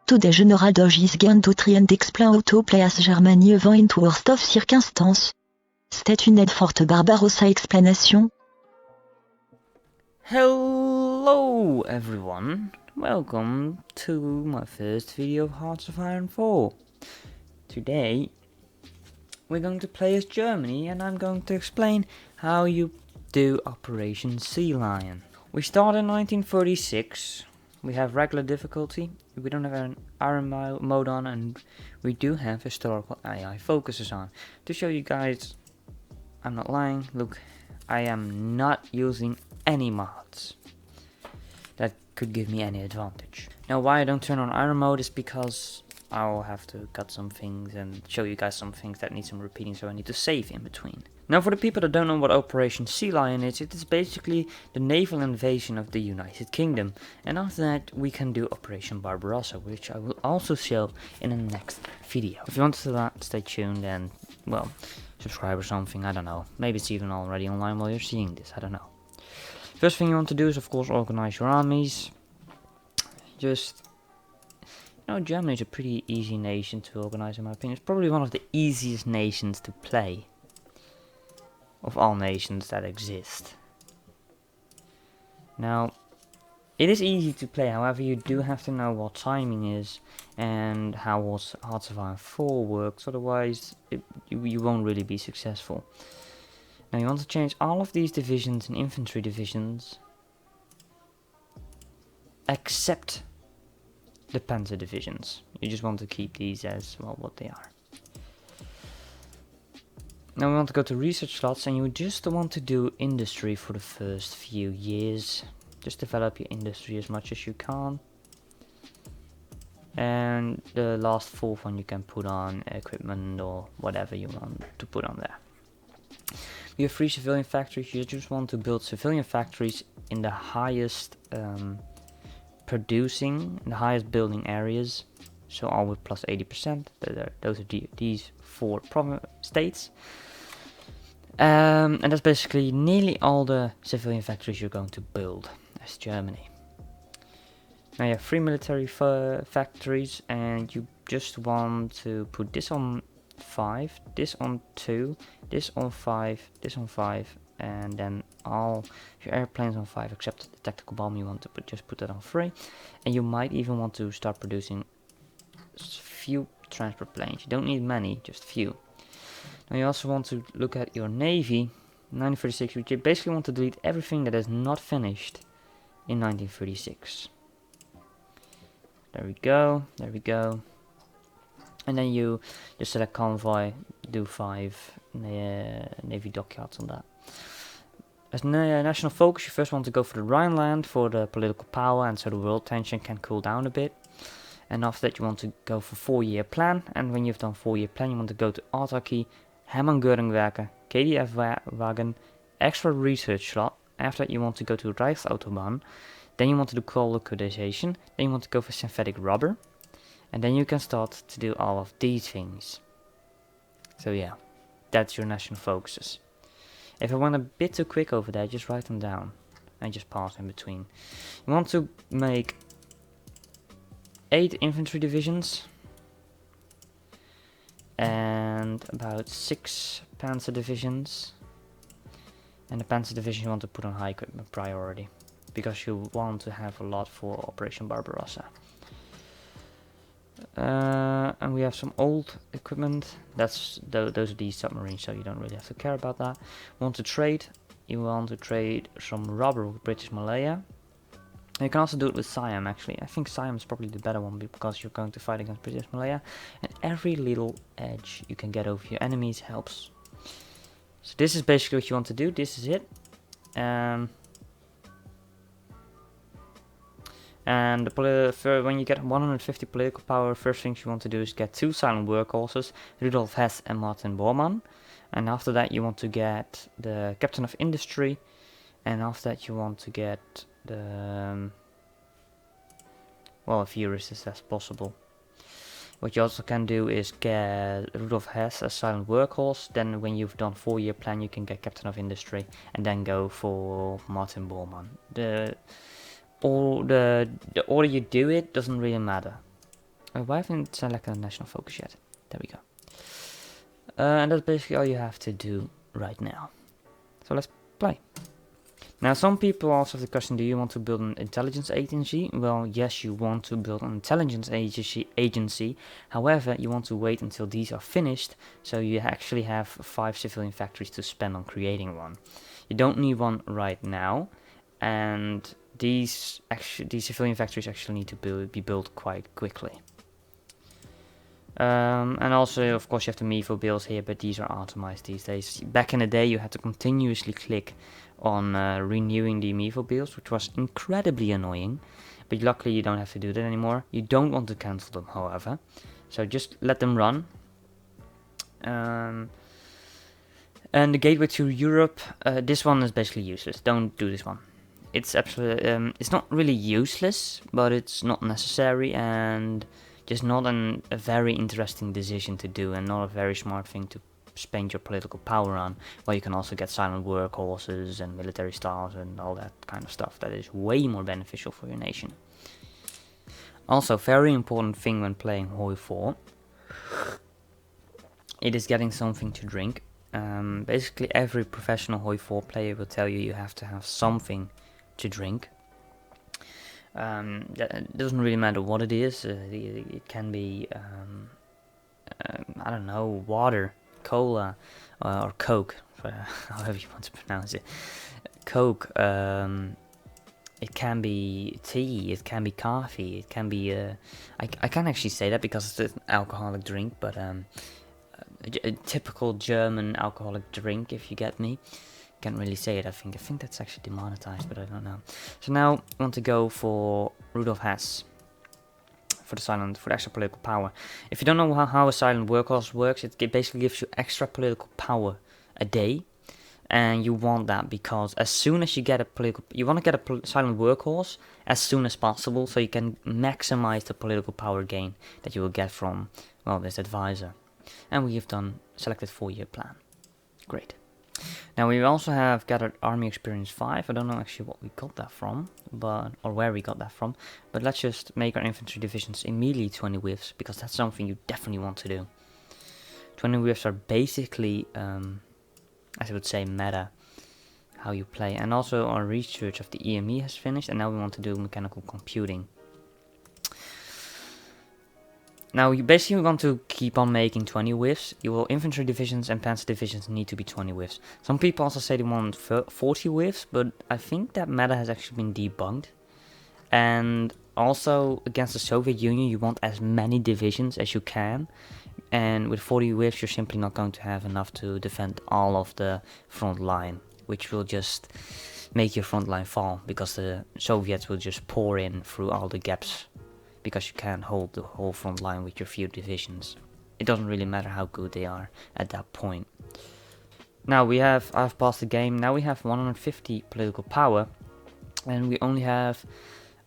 Today General Doge is going to try and explain how to play as Germany avant worst of circumstance. Stay tuned for the Barbarossa explanation. Hello everyone, welcome to my first video of Hearts of Iron 4. Today we're going to play as Germany and I'm going to explain how you do Operation Sea Lion. We start in 1936, we have regular difficulty, we don't have an iron mode on, and we do have historical AI focuses on. To show you guys, I'm not lying, look, I am not using any mods that could give me any advantage. Now why I don't turn on iron mode is because I'll have to cut some things and show you guys some things that need some repeating, so I need to save in between. Now for the people that don't know what Operation Sea Lion is, it is basically the naval invasion of the United Kingdom, and after that we can do Operation Barbarossa, which I will also show in the next video. If you want to that, stay tuned and, well, subscribe or something, I don't know. Maybe it's even already online while you're seeing this, I don't know. First thing you want to do is of course organize your armies. Just, you know, Germany is a pretty easy nation to organize in my opinion. It's probably one of the easiest nations to play of all nations that exist. Now, it is easy to play, however you do have to know what timing is and how Hearts of Iron 4 works, otherwise you won't really be successful. Now you want to change all of these divisions and infantry divisions except the panzer divisions. You just want to keep these as, well, what they are. Now we want to go to research slots, and you just want to do industry for the first few years. Just develop your industry as much as you can. And the last fourth one you can put on equipment or whatever you want to put on there. We have 3 civilian factories. You just want to build civilian factories in the highest producing, in the highest building areas. So all with plus 80%. Those are these 4 states. And that's basically nearly all the civilian factories you're going to build as Germany. Now you have 3 military factories, and you just want to put this on 5, this on 2, this on 5, this on 5, and then all your airplanes on 5 except the tactical bomb you want to just put that on 3. And you might even want to start producing few transport planes. You don't need many, just few. Now you also want to look at your navy. 1936, you basically want to delete everything that is not finished in 1936. There we go, there we go. And then you just select convoy, do 5 navy dockyards on that. As national focus, you first want to go for the Rhineland for the political power, and so the world tension can cool down a bit. And after that you want to go for 4-year plan, and when you've done 4-year plan you want to go to autarky, Hermann-Göring-Werke, KDF-Wagen, extra research slot. After that you want to go to Reichsautobahn, then you want to do coal liquidation, then you want to go for synthetic rubber, and then you can start to do all of these things. So yeah, that's your national focuses. If I went a bit too quick over there, just write them down and just pause in between. You want to make 8 infantry divisions and about 6 panzer divisions, and the panzer division you want to put on high equipment priority because you want to have a lot for Operation Barbarossa. And we have some old equipment. Those are these submarines, so you don't really have to care about that. Want to trade? You want to trade some rubber with British Malaya. You can also do it with Siam, actually. I think Siam is probably the better one because you're going to fight against British Malaya, and every little edge you can get over your enemies helps. So this is basically what you want to do. This is it. And when you get 150 political power, first things you want to do is get 2 silent workhorses, Rudolf Hess and Martin Bormann. And after that you want to get the captain of industry, and after that you want to get the, well, a few resistors as possible. What you also can do is get Rudolf Hess as silent workhorse, then when you've done 4-year plan you can get captain of industry, and then go for Martin Bormann. The order you do it doesn't really matter. Why haven't selected a national focus yet? There we go. And that's basically all you have to do right now. So let's play. Now some people also have the question, do you want to build an intelligence agency? Well, yes, you want to build an intelligence agency. However, you want to wait until these are finished, so you actually have 5 civilian factories to spend on creating one. You don't need one right now, and these civilian factories actually need to be built quite quickly. And also, of course, you have the naval builds here, but these are automized these days. Back in the day, you had to continuously click on renewing the naval builds, which was incredibly annoying. But luckily, you don't have to do that anymore. You don't want to cancel them, however. So just let them run. And the gateway to Europe, this one is basically useless. Don't do this one. It's absolutely, it's not really useless, but it's not necessary and just not a very interesting decision to do, and not a very smart thing to spend your political power on, where you can also get silent workhorses and military stars and all that kind of stuff that is way more beneficial for your nation. Also, very important thing when playing Hoi4, it is getting something to drink. Basically every professional Hoi4 player will tell you you have to have something to drink. It doesn't really matter what it is. It can be, I don't know, water, cola, or Coke, however you want to pronounce it. Coke. It can be tea. It can be coffee. It can be. I can't actually say that because it's an alcoholic drink, but a typical German alcoholic drink, if you get me. Can't really say it. I think that's actually demonetized, but I don't know. So now I want to go for Rudolf Hess for the extra political power. If you don't know how a silent workhorse works, it basically gives you extra political power a day, and you want that because as soon as you get you want to get a silent workhorse as soon as possible, so you can maximize the political power gain that you will get from, well, this advisor. And we have selected 4-year plan. Great. Now we also have gathered army experience 5. I don't know actually what we got that from, or where we got that from, but let's just make our infantry divisions immediately 20 whiffs, because that's something you definitely want to do. 20 whiffs are basically, as I would say, meta, how you play. And also our research of the EME has finished, and now we want to do mechanical computing. Now you basically want to keep on making 20 whiffs. Your infantry divisions and panzer divisions need to be 20 whiffs. Some people also say they want 40 whiffs, but I think that meta has actually been debunked. And also against the Soviet Union, you want as many divisions as you can. And with 40 whiffs, you're simply not going to have enough to defend all of the front line, which will just make your front line fall, because the Soviets will just pour in through all the gaps, because you can't hold the whole front line with your few divisions. It doesn't really matter how good they are at that point. Now I've passed the game. Now we have 150 political power, and we only have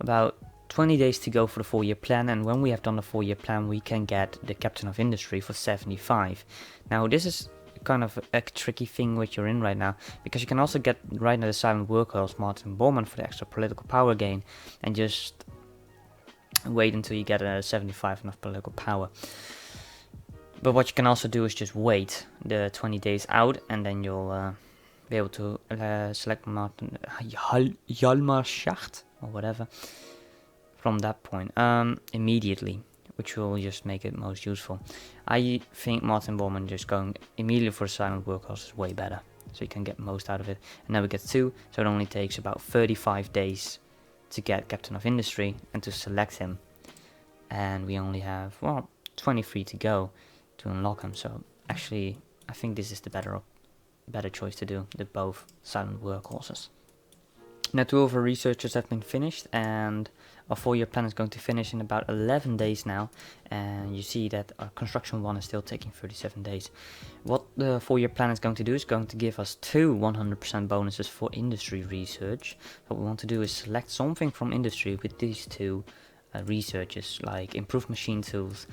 about 20 days to go for the 4-year plan, and when we have done the 4-year plan, we can get the captain of industry for 75. Now this is kind of a tricky thing which you're in right now, because you can also get right now the silent workhorse Martin Bormann for the extra political power gain, and just wait until you get a 75 enough political power. But what you can also do is just wait the 20 days out, and then you'll be able to select Martin Hjalmar Schacht or whatever from that point immediately, which will just make it most useful. I think Martin Bormann just going immediately for the silent workhorse is way better, so you can get most out of it. And now we get 2, so it only takes about 35 days to get captain of industry and to select him, and we only have, well, 23 to go to unlock him. So actually I think this is the better choice to do, the both silent workhorses. Now 2 of our researchers have been finished, and our 4-year plan is going to finish in about 11 days now, and you see that our construction 1 is still taking 37 days. What the 4-year plan is going to do is going to give us 2 100% bonuses for industry research. What we want to do is select something from industry with these 2 researches, like improved machine tools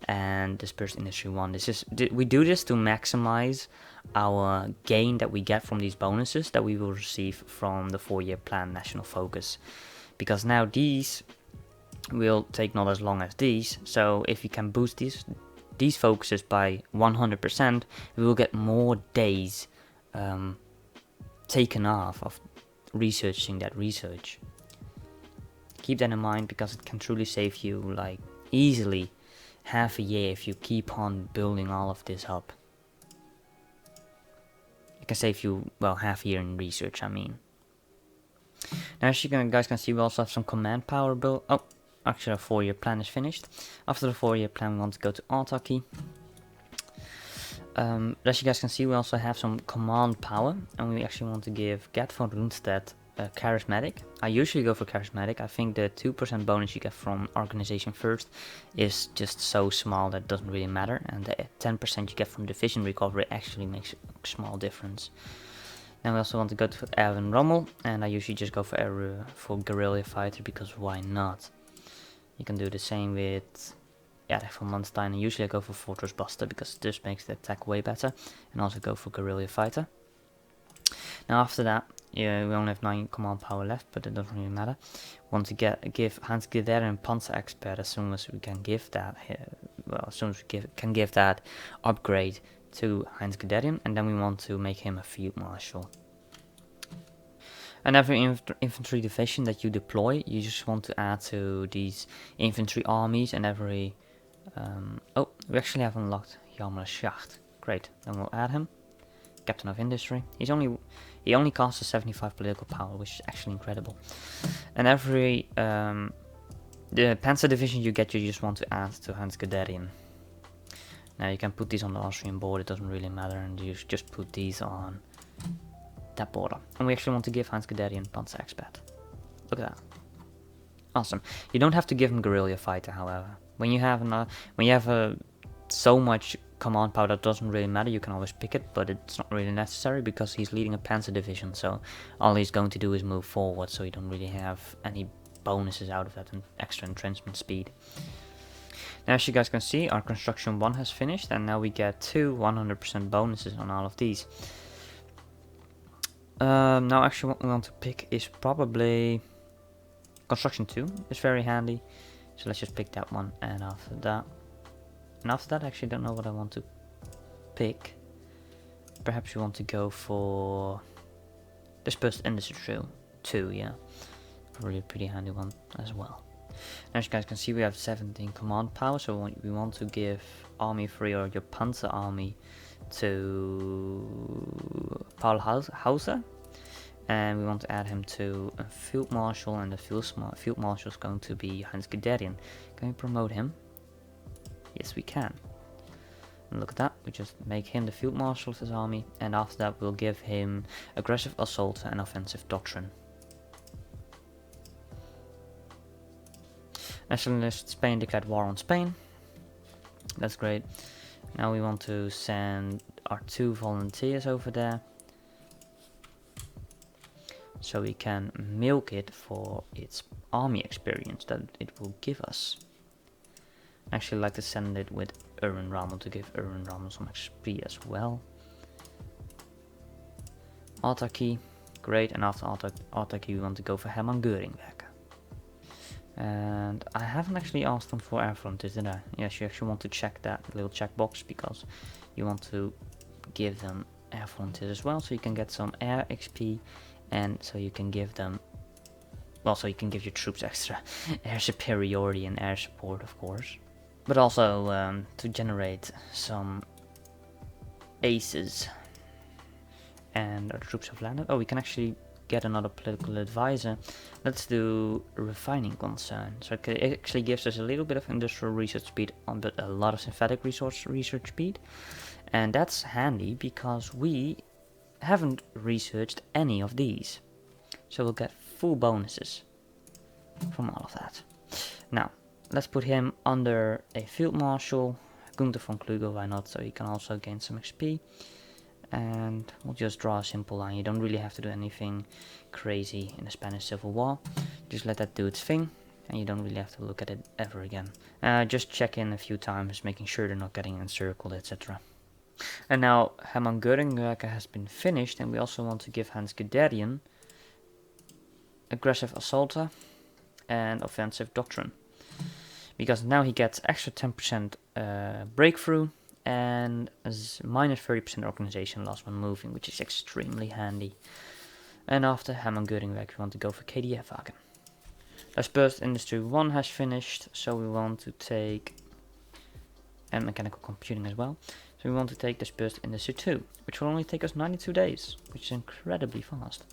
and dispersed industry 1. We do this to maximize our gain that we get from these bonuses that we will receive from the 4-year plan national focus, because now these will take not as long as these. So if you can boost these focuses by 100%, we will get more days taken off of researching that research. Keep that in mind, because it can truly save you like easily half a year if you keep on building all of this up. It can save you, well, half a year in research, I mean. Now, as you guys can see, we also have some command power build. Oh, actually, our 4-year plan is finished. After the 4-year plan, we want to go to autarky. As you guys can see, we also have some command power, and we actually want to give Gert von Rundstedt charismatic. I usually go for charismatic. I think the 2% bonus you get from organization first is just so small that it doesn't really matter, and the 10% you get from division recovery actually makes a small difference. Then we also want to go to Erwin Rommel, and I usually just go for guerrilla fighter, because why not? You can do the same with Erich von Manstein, and usually I go for Fortress Buster because this makes the attack way better, and also go for guerrilla fighter. Now after that, yeah, we only have 9 command power left, but it doesn't really matter. Want to give Hans Guderian Panzer Expert as soon as we can give that. Well, as soon as we can give that upgrade to Heinz Guderian, and then we want to make him a field marshal. And every infantry division that you deploy, you just want to add to these infantry armies, and every oh, we actually have unlocked Jarmler Schacht. Great, then we'll add him. Captain of Industry. He only costs us 75 political power, which is actually incredible. And every the Panzer division you get, you just want to add to Hans Guderian. Now you can put these on the Austrian border, it doesn't really matter, and you just put these on that border. And we actually want to give Hans Guderian Panzer Expert. Look at that. Awesome. You don't have to give him guerrilla fighter, however. When you have so much command power that doesn't really matter, you can always pick it, but it's not really necessary because he's leading a panzer division, so all he's going to do is move forward, so you don't really have any bonuses out of that and extra entrenchment speed. Now, as you guys can see, our construction 1 has finished, and now we get 2 100% bonuses on all of these. Now actually what we want to pick is probably construction 2. It's very handy, so let's just pick that one. And after that I actually don't know what I want to pick. Perhaps you want to go for dispersed industry 2, yeah, probably a pretty handy one as well. Now, as you guys can see, we have 17 command power, so we want to give Army 3 or your Panzer Army to Paul Hauser, and we want to add him to a Field Marshal, and the Field Marshal is going to be Heinz Guderian. Can we promote him? Yes, we can. And look at that, we just make him the Field Marshal of his army, and after that we'll give him Aggressive Assault and Offensive Doctrine. Nationalist Spain declared war on Spain. That's great. Now we want to send our 2 volunteers over there, so we can milk it for its army experience that it will give us. I actually like to send it with Erwin Rommel to give Erwin Rommel some XP as well. Autarky, great, and after autarky we want to go for Hermann Göring back. And I haven't actually asked them for air frontiers, did I? Yes, you actually want to check that little checkbox because you want to give them air frontiers as well, so you can get some air XP, and so you can give them, well, so you can give your troops extra air superiority and air support, of course. But also to generate some aces. And our troops have landed. Oh, we can actually get another political advisor. Let's do a refining concern. So it actually gives us a little bit of industrial research speed, but a lot of synthetic resource research speed. And that's handy because we haven't researched any of these. So we'll get full bonuses from all of that. Now, let's put him under a field marshal, Gunther von Klügel, why not, so he can also gain some XP. And we'll just draw a simple line. You don't really have to do anything crazy in the Spanish Civil War. Just let that do its thing, and you don't really have to look at it ever again. Just check in a few times, making sure they're not getting encircled, etc. And now Hermann Göring has been finished, and we also want to give Hans Guderian Aggressive Assaulter and Offensive Doctrine. because now he gets extra 10% breakthrough and minus 30% organization loss when moving, which is extremely handy. And after Hammer Göringweg, we want to go for KDF Wagen. Dispersed Industry 1 has finished, so we want to take, and Mechanical Computing as well, so we want to take Dispersed Industry 2, which will only take us 92 days, which is incredibly fast.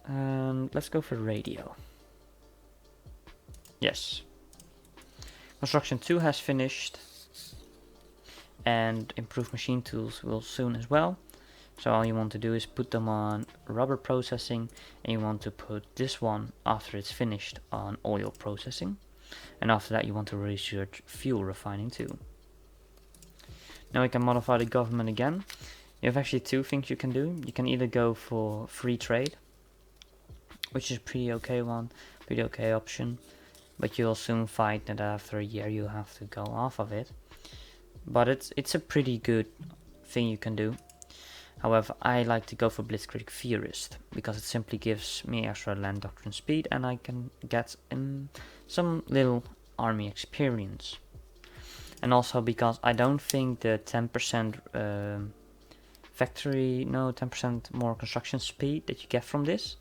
Let's go for Radio. Yes. Construction 2 has finished, and Improved Machine Tools will soon as well. So all you want to do is put them on rubber processing, and you want to put this one after it's finished on oil processing, and after that you want to research fuel refining too. Now we can modify the government again. You have actually two things you can do. You can either go for free trade, which is a pretty okay option, but you'll soon find that after a year you have to go off of it. But it's a pretty good thing you can do. However, I like to go for Blitzkrieg Theorist, because it simply gives me extra land doctrine speed and I can get some little army experience. And also because I don't think the 10% 10% more construction speed that you get from this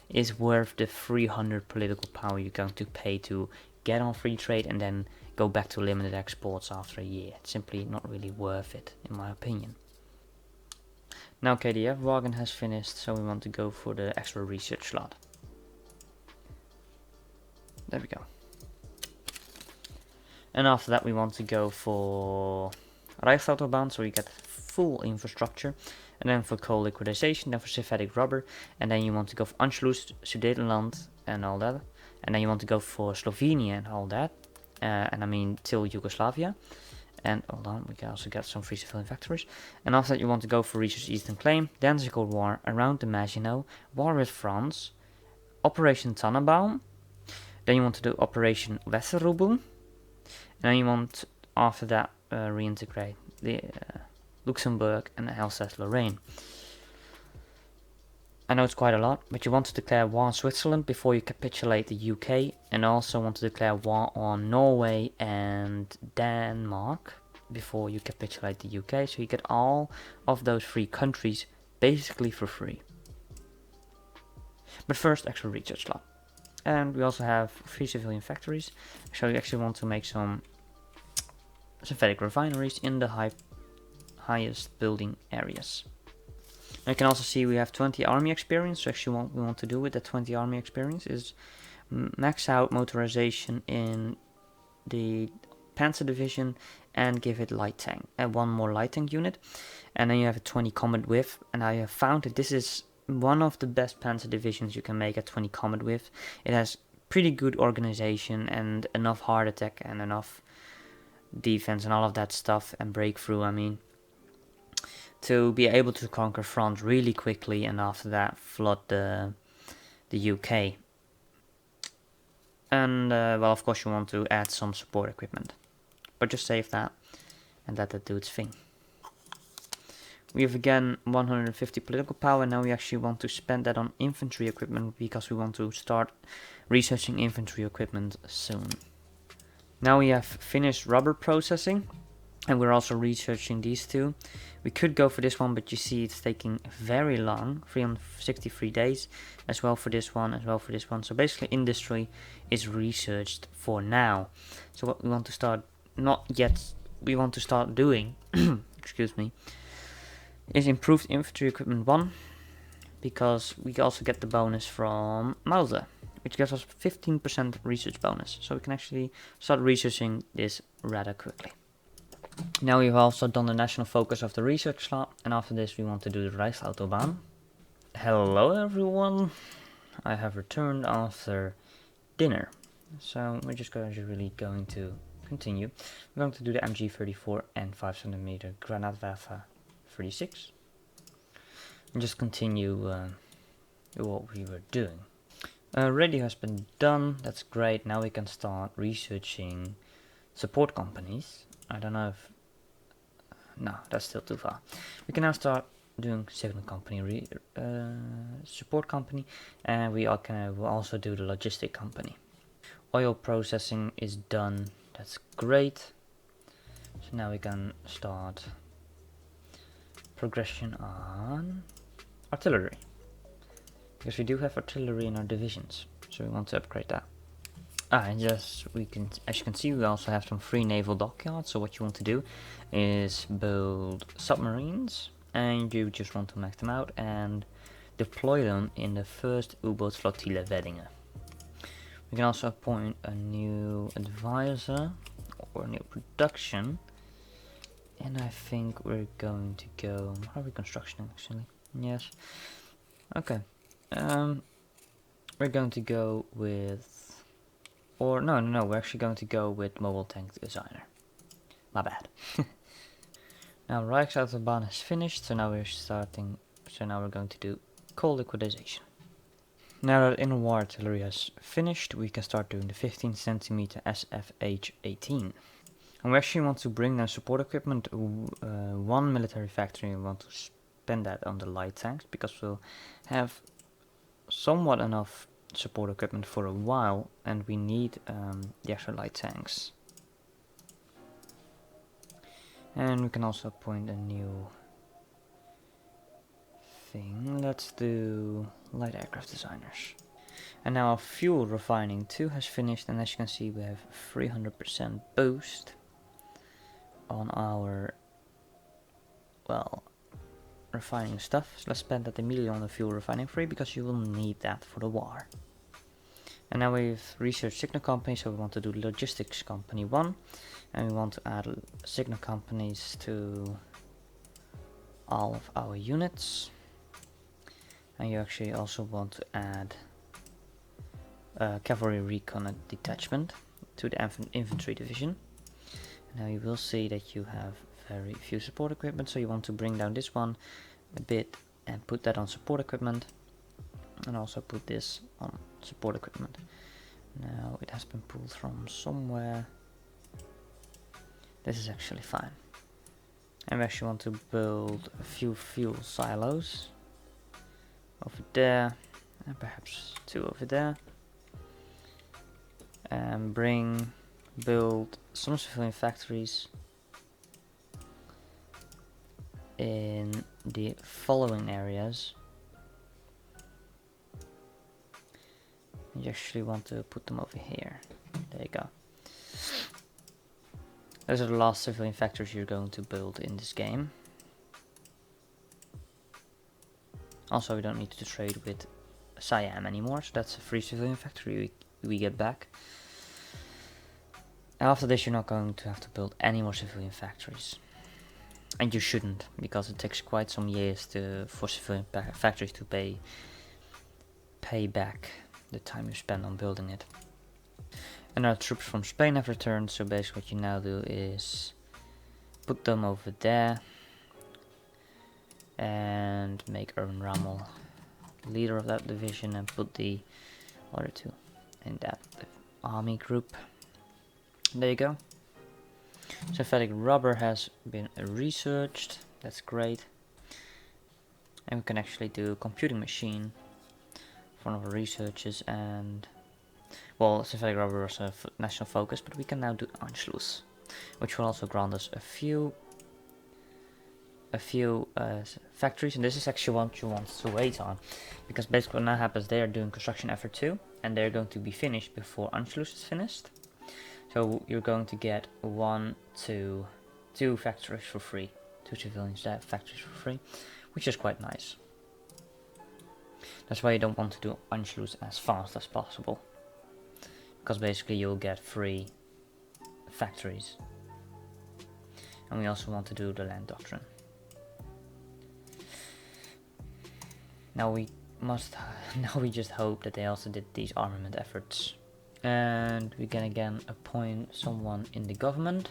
is worth the 300 political power you're going to pay to get on free trade and then go back to limited exports after a year. It's simply not really worth it, in my opinion. Now KDF Wagen has finished, so we want to go for the extra research slot. There we go. And after that we want to go for Reichsautobahn, so we get full infrastructure. And then for coal liquidization, then for synthetic rubber. And then you want to go for Anschluss, Sudetenland and all that. And then you want to go for Slovenia and all that. And I mean till Yugoslavia. And hold on, we can also get some free civilian factories. And after that you want to go for Research Eastern Claim, Danzig Cold War, around the Maginot, War with France, Operation Tannenbaum. Then you want to do Operation Westerrubel. And then you want, after that, reintegrate the Luxembourg and Alsace-Lorraine. I know it's quite a lot, but you want to declare war on Switzerland before you capitulate the UK, and also want to declare war on Norway and Denmark before you capitulate the UK, so you get all of those three countries basically for free. But first, extra research slot. And we also have 3 civilian factories, so you actually want to make some synthetic refineries in the highest building areas. You can also see we have 20 army experience, so actually what we want to do with that 20 army experience is max out motorization in the Panzer division and give it light tank, and one more light tank unit, and then you have a 20 combat width, and I have found that this is one of the best Panzer divisions you can make at 20 combat width. It has pretty good organization and enough heart attack and enough defense and all of that stuff and breakthrough, I mean, to be able to conquer France really quickly, and after that flood the UK. And well, of course you want to add some support equipment, but just save that and let that do its thing. We have again 150 political power. Now we actually want to spend that on infantry equipment, because we want to start researching infantry equipment soon. Now we have finished rubber processing, and we're also researching these two. We could go for this one, but you see it's taking very long, 363 days, as well for this one, as well for this one. So basically industry is researched for now. So what we want to start, we want to start doing, excuse me, is improved infantry equipment 1, because we also get the bonus from Mauser, which gives us 15% research bonus. So we can actually start researching this rather quickly. Now we've also done the national focus of the research slot, and after this we want to do the Reichsautobahn. Hello everyone, I have returned after dinner, so we're just going to continue. We're going to do the MG34 and 5cm Granatwerfer 36, and just continue what we were doing. Radio has been done, that's great. Now we can start researching support companies. I don't know if... no, that's still too far. We can now start doing signal company, support company, and we'll also do the logistic company. oil processing is done. That's great. So now we can start progression on artillery, because we do have artillery in our divisions, so we want to upgrade that. And just as you can see, we also have some free naval dockyards. So what you want to do is build submarines, and you just want to max them out and deploy them in the first U-boat flotilla Weddingen. We can also appoint a new advisor or new production, and I think we're going to go. How are we construction actually? Yes. Okay. We're going to go with. Or no, we're actually going to go with mobile tank designer. My bad. Now Rijksautobahn is finished, so now we're starting. So now we're going to do coal liquidation. Now that inner war artillery has finished, we can start doing the 15 centimeter SFH-18. And we actually want to bring down support equipment. One military factory, we want to spend that on the light tanks, because we'll have somewhat enough support equipment for a while, and we need the extra light tanks. And we can also appoint a new thing. Let's do light aircraft designers. And now our fuel refining 2 has finished, and as you can see we have 300% boost on our, well, refining stuff. So let's spend that immediately on the fuel refining 3, because you will need that for the war. And now we've researched signal companies, so we want to do logistics company 1, and we want to add signal companies to all of our units. And you actually also want to add a cavalry recon detachment to the infantry division. Now you will see that you have very few support equipment, so you want to bring down this one a bit and put that on support equipment, and also put this on support equipment. Now it has been pulled from somewhere. This is actually fine. And we actually want to build a few fuel silos over there, and perhaps 2 over there, and build some civilian factories in the following areas. You actually want to put them over here. There you go. Those are the last civilian factories you're going to build in this game. Also, we don't need to trade with Siam anymore, so that's a free civilian factory we get back. After this, you're not going to have to build any more civilian factories. And you shouldn't, because it takes quite some years for civilian factories to pay back the time you spend on building it. And our troops from Spain have returned, so basically what you now do is put them over there and make Erwin Rommel leader of that division, and put the other 2 in that army group. There you go. Synthetic rubber has been researched. That's great. And we can actually do a computing machine for one of our researches, and well, synthetic rubber was a national focus, but we can now do Anschluss, which will also grant us a few factories. And this is actually what you want to wait on, because basically what now happens, they are doing construction effort 2, and they're going to be finished before Anschluss is finished. So you're going to get 2 factories for free, 2 civilian factories for free, which is quite nice. That's why you don't want to do Anschluss as fast as possible, because basically you'll get free factories. And we also want to do the land doctrine. Now we just hope that they also did these armament efforts. And we can again appoint someone in the government.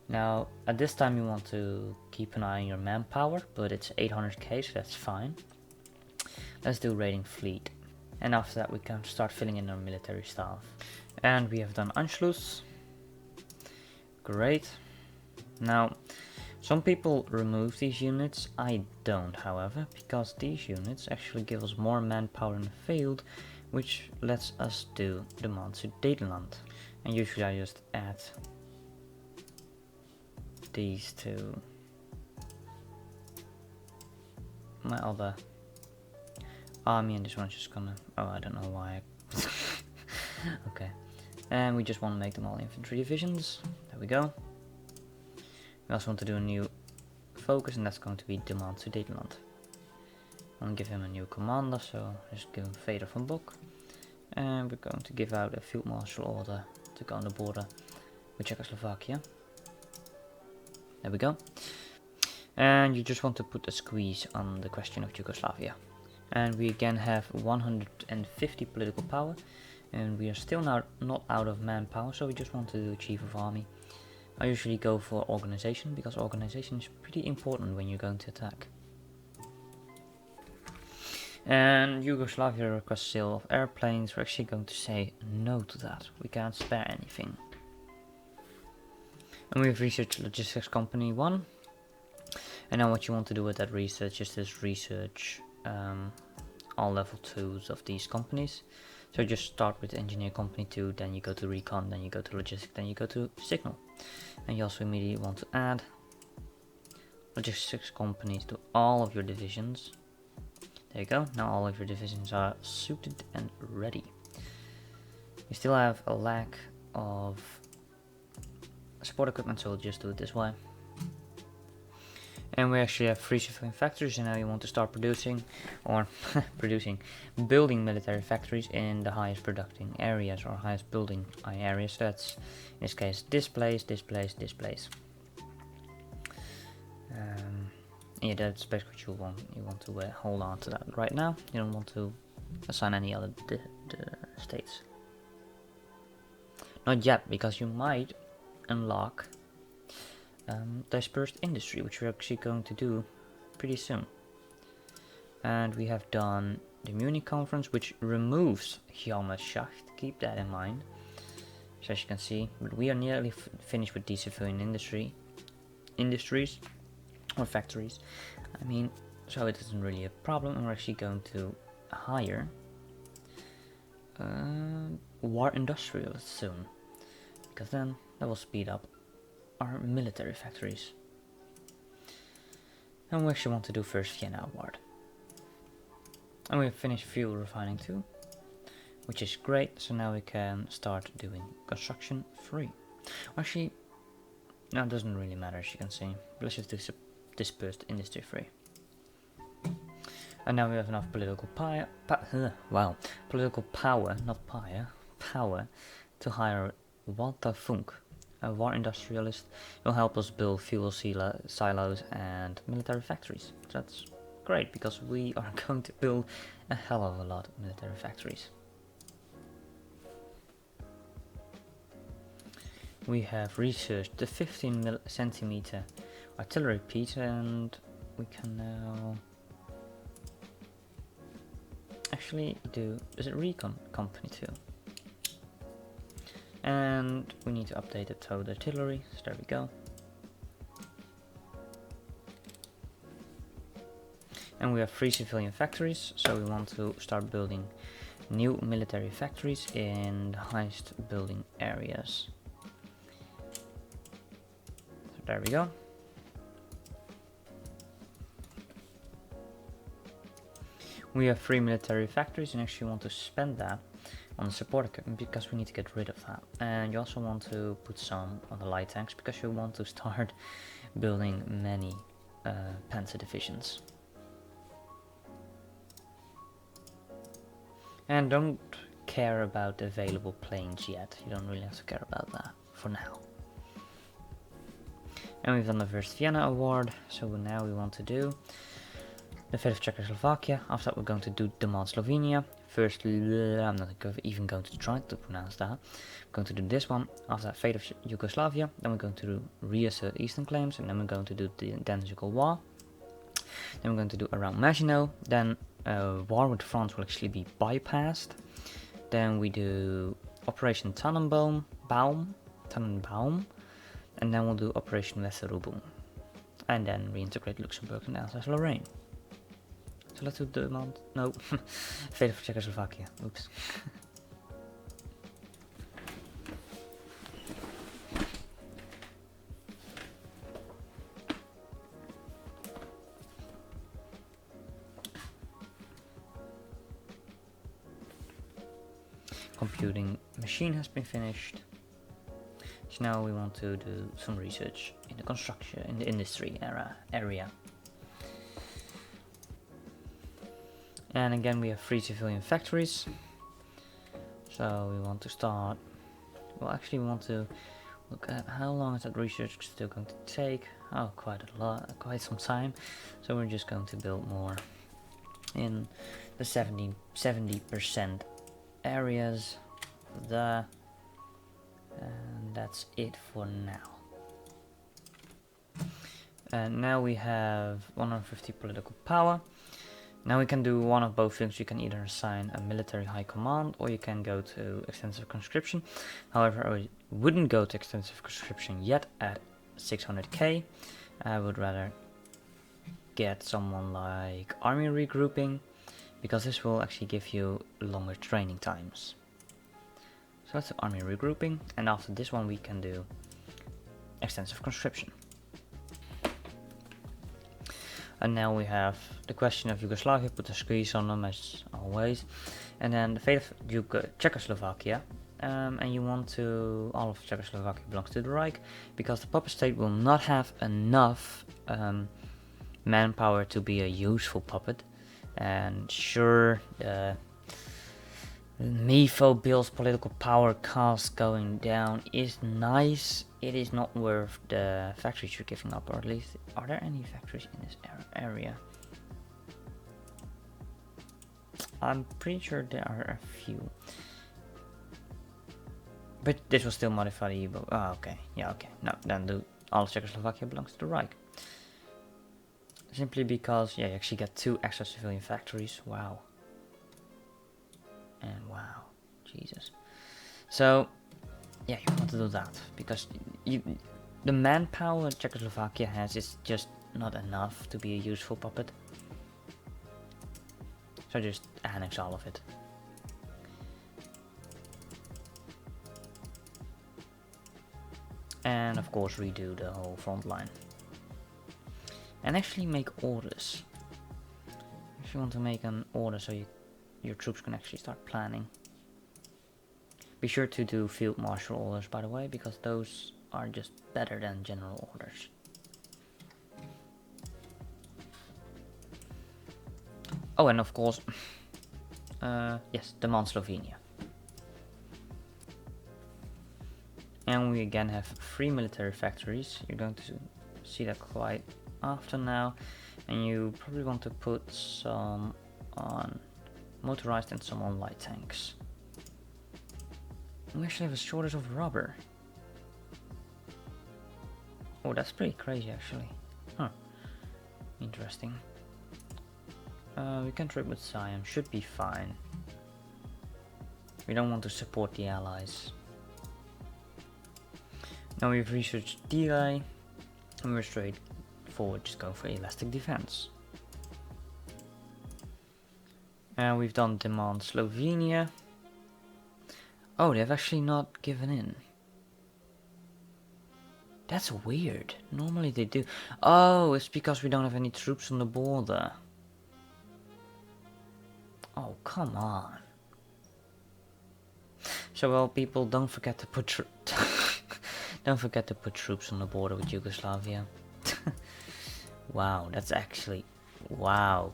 Now at this time you want to keep an eye on your manpower, but it's 800k, so that's fine. Let's do raiding fleet, and after that we can start filling in our military staff. And we have done Anschluss. Great. Now some people remove these units. I don't, however, because these units actually give us more manpower in the field, which lets us do demand to Nederland. And usually I just add these to my other army, and this one's just gonna, oh, I don't know why. Okay, and we just want to make them all infantry divisions. There we go. We also want to do a new focus, and that's going to be demand to Nederland. I'm gonna give him a new commander, so just give him Vader van Bok, and we're going to give out a field marshal order to go on the border with Czechoslovakia. There we go. And you just want to put a squeeze on the question of Yugoslavia. And we again have 150 political power, and we are still not out of manpower, so we just want to do chief of army. I usually go for organization, because organization is pretty important when you're going to attack. And Yugoslavia requests sale of airplanes. We're actually going to say no to that. We can't spare anything. And we've researched logistics company 1. And now what you want to do with that research is just research all level 2s of these companies. So just start with engineer company 2, then you go to recon, then you go to logistics, then you go to signal. And you also immediately want to add logistics companies to all of your divisions. There you go, now all of your divisions are suited and ready. You still have a lack of support equipment, so we'll just do it this way. And we actually have 3 civilian factories, and now you want to start producing, or building military factories in the highest producing areas, or highest building areas. That's, in this case, this place, this place, this place. Yeah, that's basically what you want. You want to hold on to that right now. You don't want to assign any other states. Not yet, because you might unlock dispersed industry, which we're actually going to do pretty soon. And we have done the Munich conference, which removes Schacht. Keep that in mind. So as you can see, but we are nearly finished with these civilian industries or factories. I mean, so it isn't really a problem. And we're actually going to hire war industrialists soon, because then that will speed up our military factories. And we actually want to do first Vienna Award. And we have finished fuel refining too, which is great. So now we can start doing construction free. Actually, no, it doesn't really matter, as you can see. Let's just do dispersed industry free. And now we have enough political power, power to hire Walter Funk, a war industrialist, will help us build fuel silos and military factories. So that's great, because we are going to build a hell of a lot of military factories. We have researched the 15 centimeter artillery piece, and we can now actually do, is it recon company too? And we need to update it to the artillery, so there we go. And we have 3 civilian factories, so we want to start building new military factories in the highest building areas. So there we go. We have 3 military factories, and actually want to spend that on the support equipment, because we need to get rid of that. And you also want to put some on the light tanks, because you want to start building many panzer divisions. And don't care about the available planes yet. You don't really have to care about that for now. And we've done the first Vienna Award, so now we want to do the fate of Czechoslovakia. After that we're going to do demand Slovenia. First, I'm not even going to try to pronounce that. We're going to do this one. After that, fate of Yugoslavia. Then we're going to do reassert eastern claims, and then we're going to do the Danziger War. Then we're going to do around Maginot. Then war with France will actually be bypassed. Then we do Operation Tannenbaum, and then we'll do Operation Westerubel. And then reintegrate Luxembourg and Alsace-Lorraine. So let's do demand. No, fate of Czechoslovakia. Oops. Computing machine has been finished. So now we want to do some research in the construction, in the industry area. And again we have 3 civilian factories. So we want to start, well actually we want to look at how long is that research still going to take. Oh, quite some time. So we're just going to build more in the 70% areas there, and that's it for now. And now we have 150 political power. Now we can do one of both things. You can either assign a military high command or you can go to extensive conscription. However, I wouldn't go to extensive conscription yet at 600k. I would rather get someone like army regrouping, because this will actually give you longer training times. So that's army regrouping, and after this one we can do extensive conscription. And now we have the question of Yugoslavia, put a squeeze on them as always. And then the fate of Czechoslovakia. And you want to, all of Czechoslovakia belongs to the Reich, because the puppet state will not have enough manpower to be a useful puppet. And sure, Mifo Bill's political power cost going down is nice. It is not worth the factories you're giving up, or at least, are there any factories in this area? I'm pretty sure there are a few. But this will still modify the Evo. Oh, okay. Yeah, okay. No, then all of Czechoslovakia belongs to the Reich. Simply because, yeah, you actually get 2 extra civilian factories. Wow. And wow. Jesus. So, yeah, you want to do that. Because the manpower Czechoslovakia has is just not enough to be a useful puppet. So just annex all of it. And of course redo the whole front line. And actually make orders. If you want to make an order so your troops can actually start planning. Be sure to do field marshal orders, by the way, because those are just better than general orders. Oh, and of course, yes, demand Slovenia. And we again have 3 military factories. You're going to see that quite often now. And you probably want to put some on motorized and some on light tanks. We actually have a shortage of rubber. Oh, that's pretty crazy actually. Huh. Interesting. We can trade with Siam, should be fine. We don't want to support the allies. Now we've researched delay, and we're straight forward just going for elastic defense. And we've done demand Slovenia. Oh, they've actually not given in. That's weird. Normally they do. Oh, it's because we don't have any troops on the border. Oh, come on. So, well, people, don't forget to put don't forget to put troops on the border with Yugoslavia. Wow, that's actually... Wow.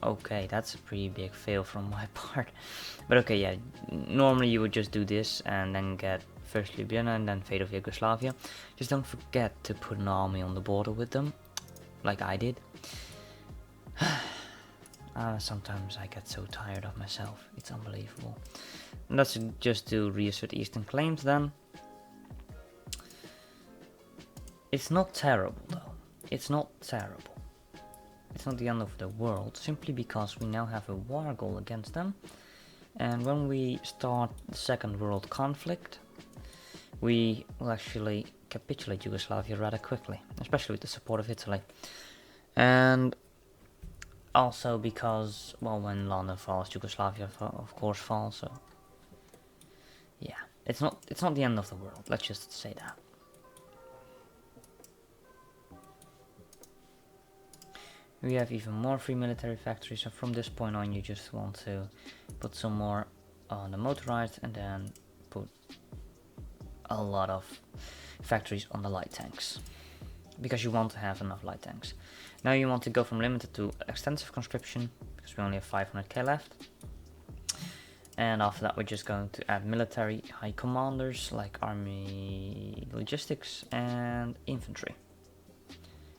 Okay, that's a pretty big fail from my part. But okay, yeah, normally you would just do this and then get first Ljubljana and then fate of Yugoslavia. Just don't forget to put an army on the border with them, like I did. Sometimes I get so tired of myself, it's unbelievable. Let's just do reassert eastern claims then. It's not terrible though, it's not terrible. It's not the end of the world, simply because we now have a war goal against them. And when we start the Second World Conflict, we will actually capitulate Yugoslavia rather quickly, especially with the support of Italy. And also because, well, when London falls, Yugoslavia of course falls, so yeah, it's not the end of the world, let's just say that. We have even more free military factories, so from this point on you just want to put some more on the motorized and then put a lot of factories on the light tanks, because you want to have enough light tanks. Now you want to go from limited to extensive conscription, because we only have 500k left. And after that we're just going to add military high commanders like army logistics and infantry.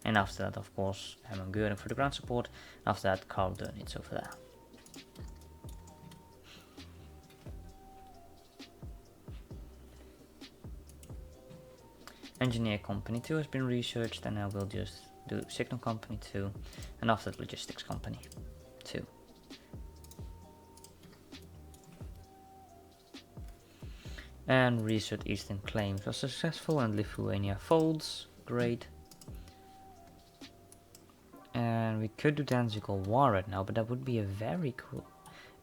And after that, of course, Hermann Göring for the ground support. After that, Karl Dönitz over there. Engineer Company 2 has been researched, and now we'll just do Signal Company 2, and after that, Logistics Company 2. And research Eastern claims was successful, and Lithuania folds. Great. And we could do Danziger War right now, but that would be a very cool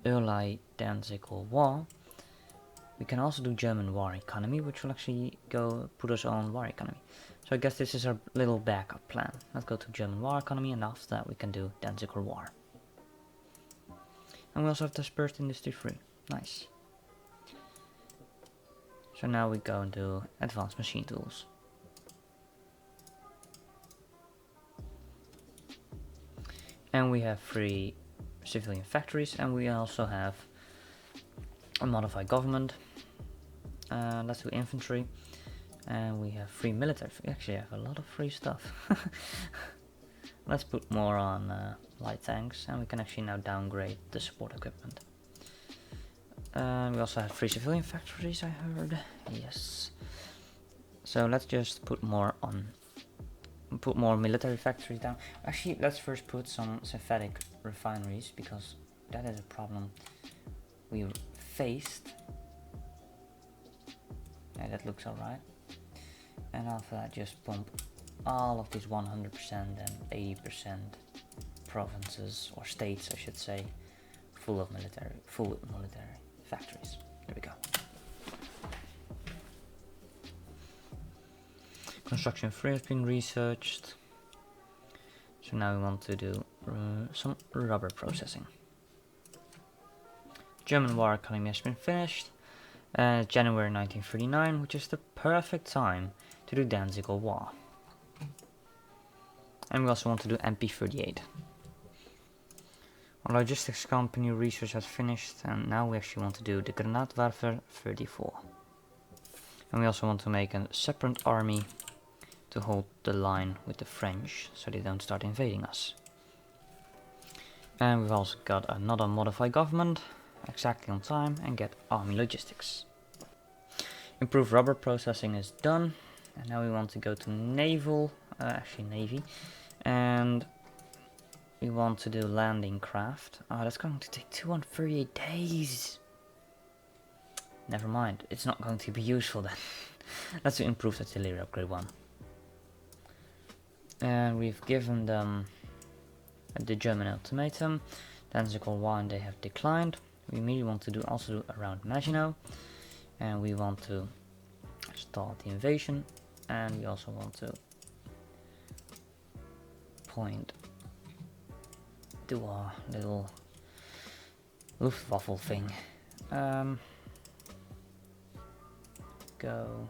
early Danziger War. We can also do German war economy, which will actually put us on war economy. So I guess this is our little backup plan. Let's go to German war economy, and after that we can do Danziger War. And we also have dispersed industry 3. Nice. So now we go and do advanced machine tools. And we have 3 civilian factories, and we also have a modified government. Let's do infantry, and we have 3 military. We actually have a lot of free stuff. Let's put more on light tanks, and we can actually now downgrade the support equipment. We also have 3 civilian factories, I heard. Yes. So let's just put more military factories down. Actually, let's first put some synthetic refineries, because that is a problem we faced. Yeah, that looks alright. And after that, just pump all of these 100% and 80% provinces, or states I should say, full military factories. There we go. Construction 3 has been researched. So now we want to do some rubber processing. German war economy has been finished. January 1939, which is the perfect time to do Danziger War. And we also want to do MP38. Our logistics company research has finished, and now we actually want to do the Granatwerfer 34. And we also want to make a separate army to hold the line with the French, so they don't start invading us. And we've also got another modified government, exactly on time, and get army logistics. Improved rubber processing is done, and now we want to go to naval, navy, and we want to do landing craft. Oh, that's going to take 238 days. Never mind, it's not going to be useful then. Let's do improved artillery upgrade 1. And we've given them the German ultimatum. Danziger 1, they have declined. We immediately want to also do around Maginot, and we want to start the invasion, and we also want to do our little Luftwaffe thing. Go,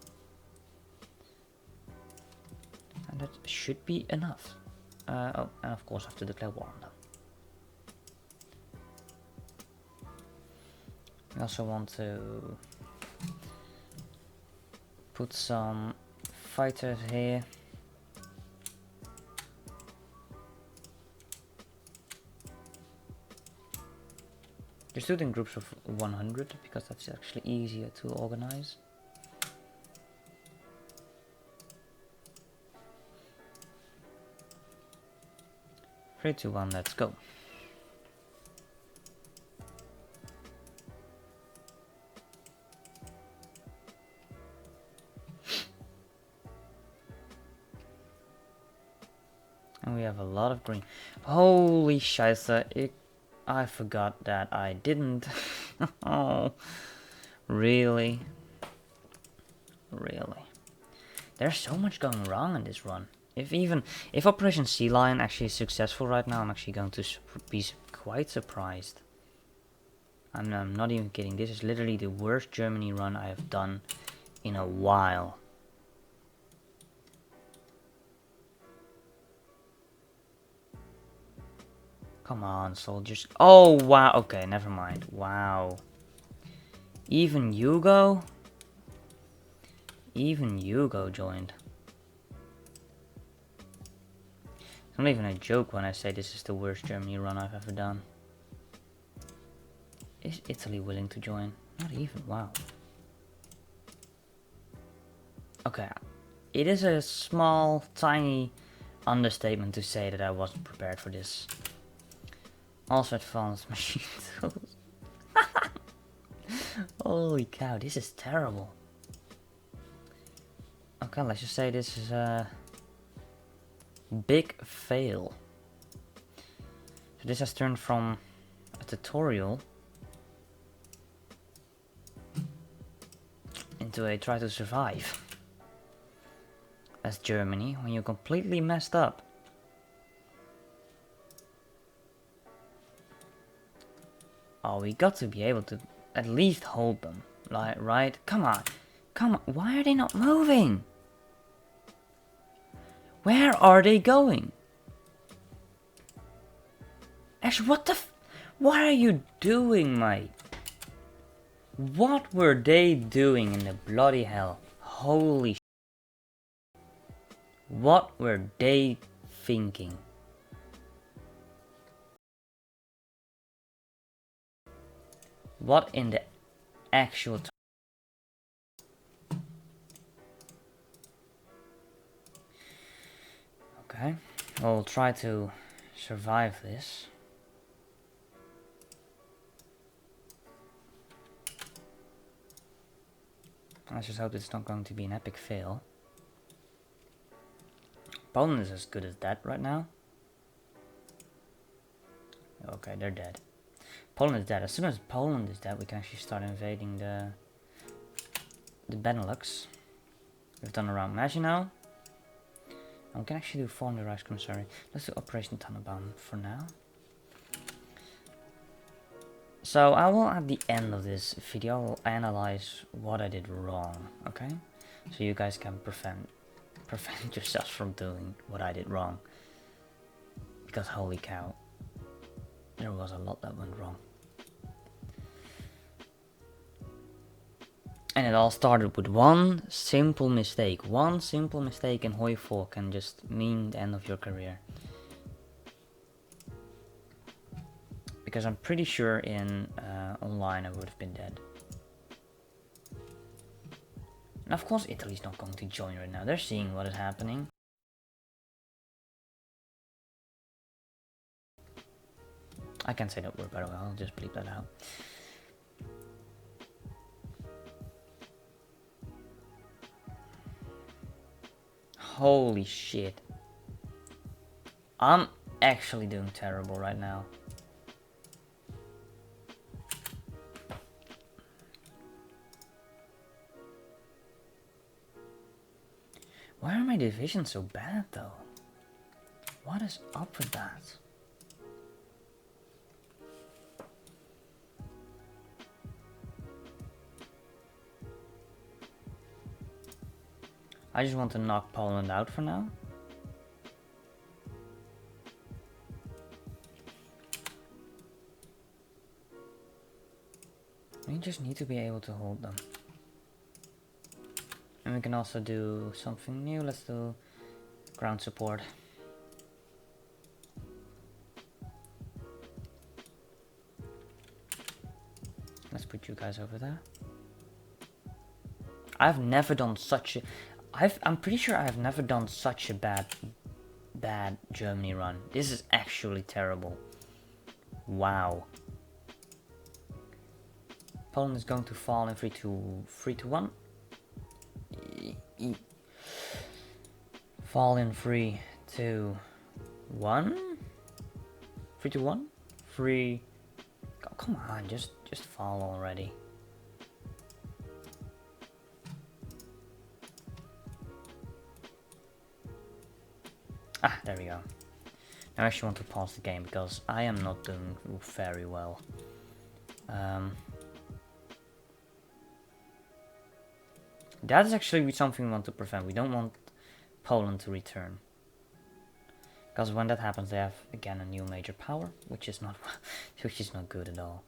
and that should be enough. Oh, and of course I have to declare war on them. We also want to put some fighters here. Just do it in groups of 100, because that's actually easier to organize. Three, two, one, let's go. And we have a lot of green. Holy scheisse, I forgot that I didn't. Oh, really? Really? There's so much going wrong in this run. If Operation Sea Lion actually is successful right now, I'm actually going to be quite surprised. I'm not even kidding. This is literally the worst Germany run I have done in a while. Come on, soldiers. Oh, wow. Okay, never mind. Wow. Even Hugo? Even Hugo joined. It's not even a joke when I say this is the worst Germany run I've ever done. Is Italy willing to join? Not even. Wow. Okay. It is a small, tiny understatement to say that I wasn't prepared for this. Also advanced machine tools. Holy cow, this is terrible. Okay, let's just say this is a big fail. So this has turned from a tutorial into a try to survive as Germany when you completely messed up. Oh, we got to be able to at least hold them, like, right? Come on, come on. Why are they not moving? Where are they going? Actually, what are you doing, mate? What were they doing in the bloody hell? Holy sh**. What were they thinking? What in the actual Okay, we'll try to survive this. Let's just hope it's not going to be an epic fail. Poland is as good as that right now. Okay, they're dead. Poland is dead. As soon as Poland is dead, we can actually start invading the Benelux. We've done around Maginot. And we can actually do Form the Reichskommissary. Let's do Operation Tannenbaum for now. So I will, at the end of this video, I will analyze what I did wrong, okay? So you guys can prevent yourselves from doing what I did wrong. Because holy cow, there was a lot that went wrong. And it all started with one simple mistake. One simple mistake in Hoi4 can just mean the end of your career. Because I'm pretty sure in online I would have been dead. And of course Italy's not going to join right now. They're seeing what is happening. I can't say that word, by the way. I'll just bleep that out. Holy shit. I'm actually doing terrible right now. Why are my divisions so bad though? What is up with that? I just want to knock Poland out for now. We just need to be able to hold them. And we can also do something new. Let's do ground support. Let's put you guys over there. I've never done such a... I'm pretty sure I've never done such a bad Germany run. This is actually terrible. Wow. Poland is going to fall in 3-2-1. Fall in 3, 2, 1? 3 to 1? 3. Oh, come on, just fall already. Ah, there we go. Now I actually want to pause the game because I am not doing very well. That is actually something we want to prevent. We don't want Poland to return. Because when that happens, they have again a new major power, which is not good at all.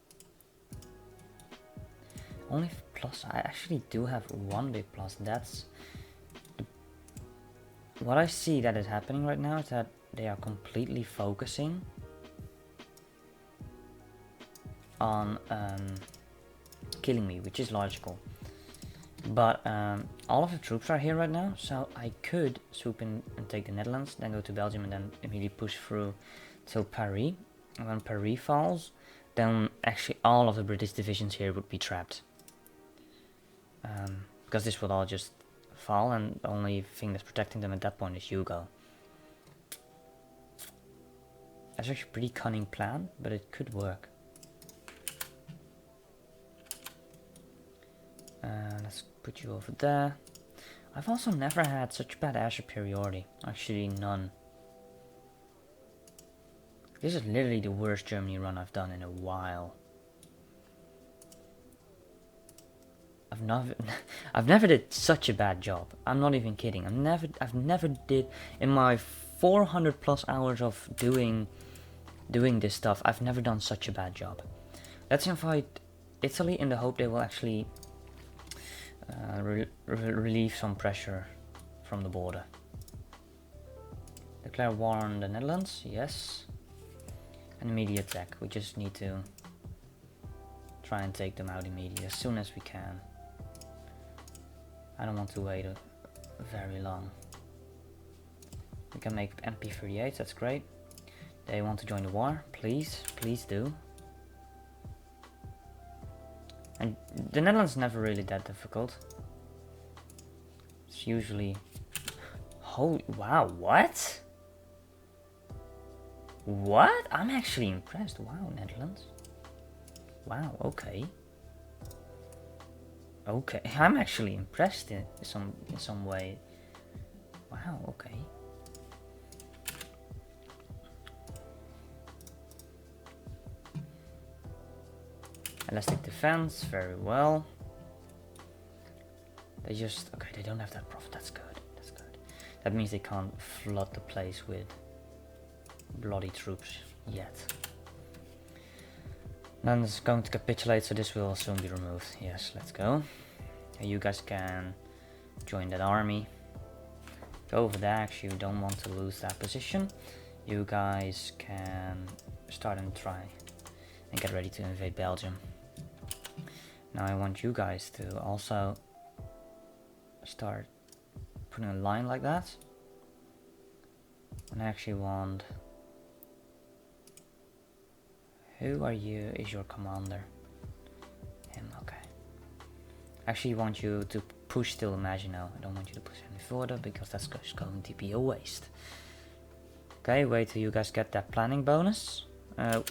Only plus, I actually do have one big plus. That's what I see that is happening right now, is that they are completely focusing on killing me, which is logical. But all of the troops are here right now, so I could swoop in and take the Netherlands, then go to Belgium, and then immediately push through till Paris. And when Paris falls, then actually all of the British divisions here would be trapped. Because this would all just fall, and the only thing that's protecting them at that point is Hugo. That's actually a pretty cunning plan, but it could work. Let's put you over there. I've also never had such bad air superiority. Actually, none. This is literally the worst Germany run I've done in a while. I've never did such a bad job. I'm not even kidding. I've never did in my 400 plus hours of doing this stuff. I've never done such a bad job. Let's invite Italy in the hope they will actually relieve some pressure from the border. Declare war on the Netherlands, yes. An immediate attack. We just need to try and take them out immediately, as soon as we can. I don't want to wait very long. We can make MP38, that's great. They want to join the war, please do. And the Netherlands is never really that difficult. It's usually... Holy... Wow, what? What? I'm actually impressed. Wow, Netherlands. Wow, okay. Okay, I'm actually impressed in some way. Wow, okay. Elastic defense, very well. They just... Okay, they don't have that profit, that's good, that's good. That means they can't flood the place with bloody troops yet. Then it's going to capitulate, so this will soon be removed. Yes, let's go. You guys can join that army. Go over there, actually you don't want to lose that position. You guys can start and try and get ready to invade Belgium. Now I want you guys to also start putting a line like that. And I actually want... Who are you? Is your commander? Him, okay. Actually want you to push till Maginot. I don't want you to push any further because that's just going to be a waste. Okay, wait till you guys get that planning bonus.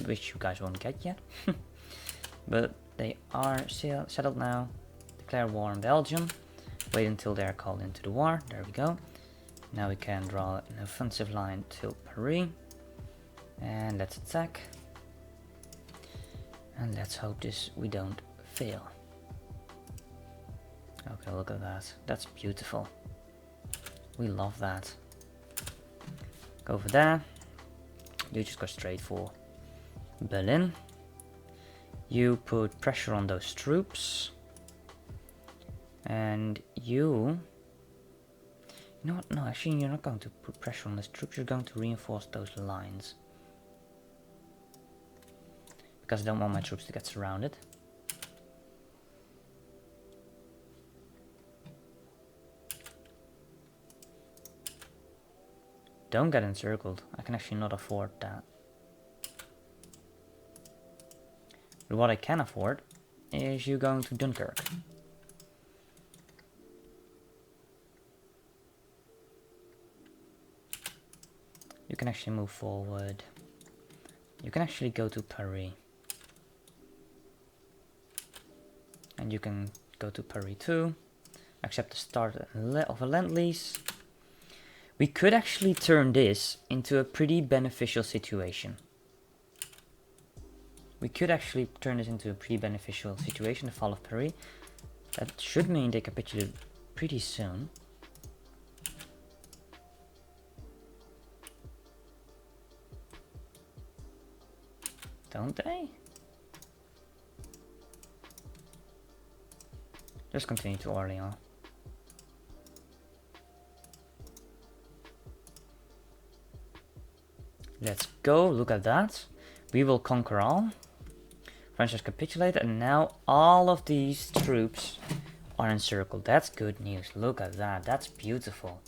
Which you guys won't get yet. But they are settled now. Declare war on Belgium. Wait until they're called into the war. There we go. Now we can draw an offensive line till Paris. And let's attack. And let's hope we don't fail. Okay, look at that. That's beautiful. We love that. Go over there. You just go straight for Berlin. You put pressure on those troops. And you know what? No, actually you're not going to put pressure on those troops. You're going to reinforce those lines. Because I don't want my troops to get surrounded. Don't get encircled. I can actually not afford that. But what I can afford is you going to Dunkirk. You can actually move forward. You can actually go to Paris. And you can go to Paris too. Accept the start of a Lend-Lease. We could actually turn this into a pretty beneficial situation. The fall of Paris. That should mean they capitulate pretty soon. Don't they? Just continue to Orléans. Let's go, look at that. We will conquer all. French has capitulated and now all of these troops are encircled. That's good news, look at that, that's beautiful.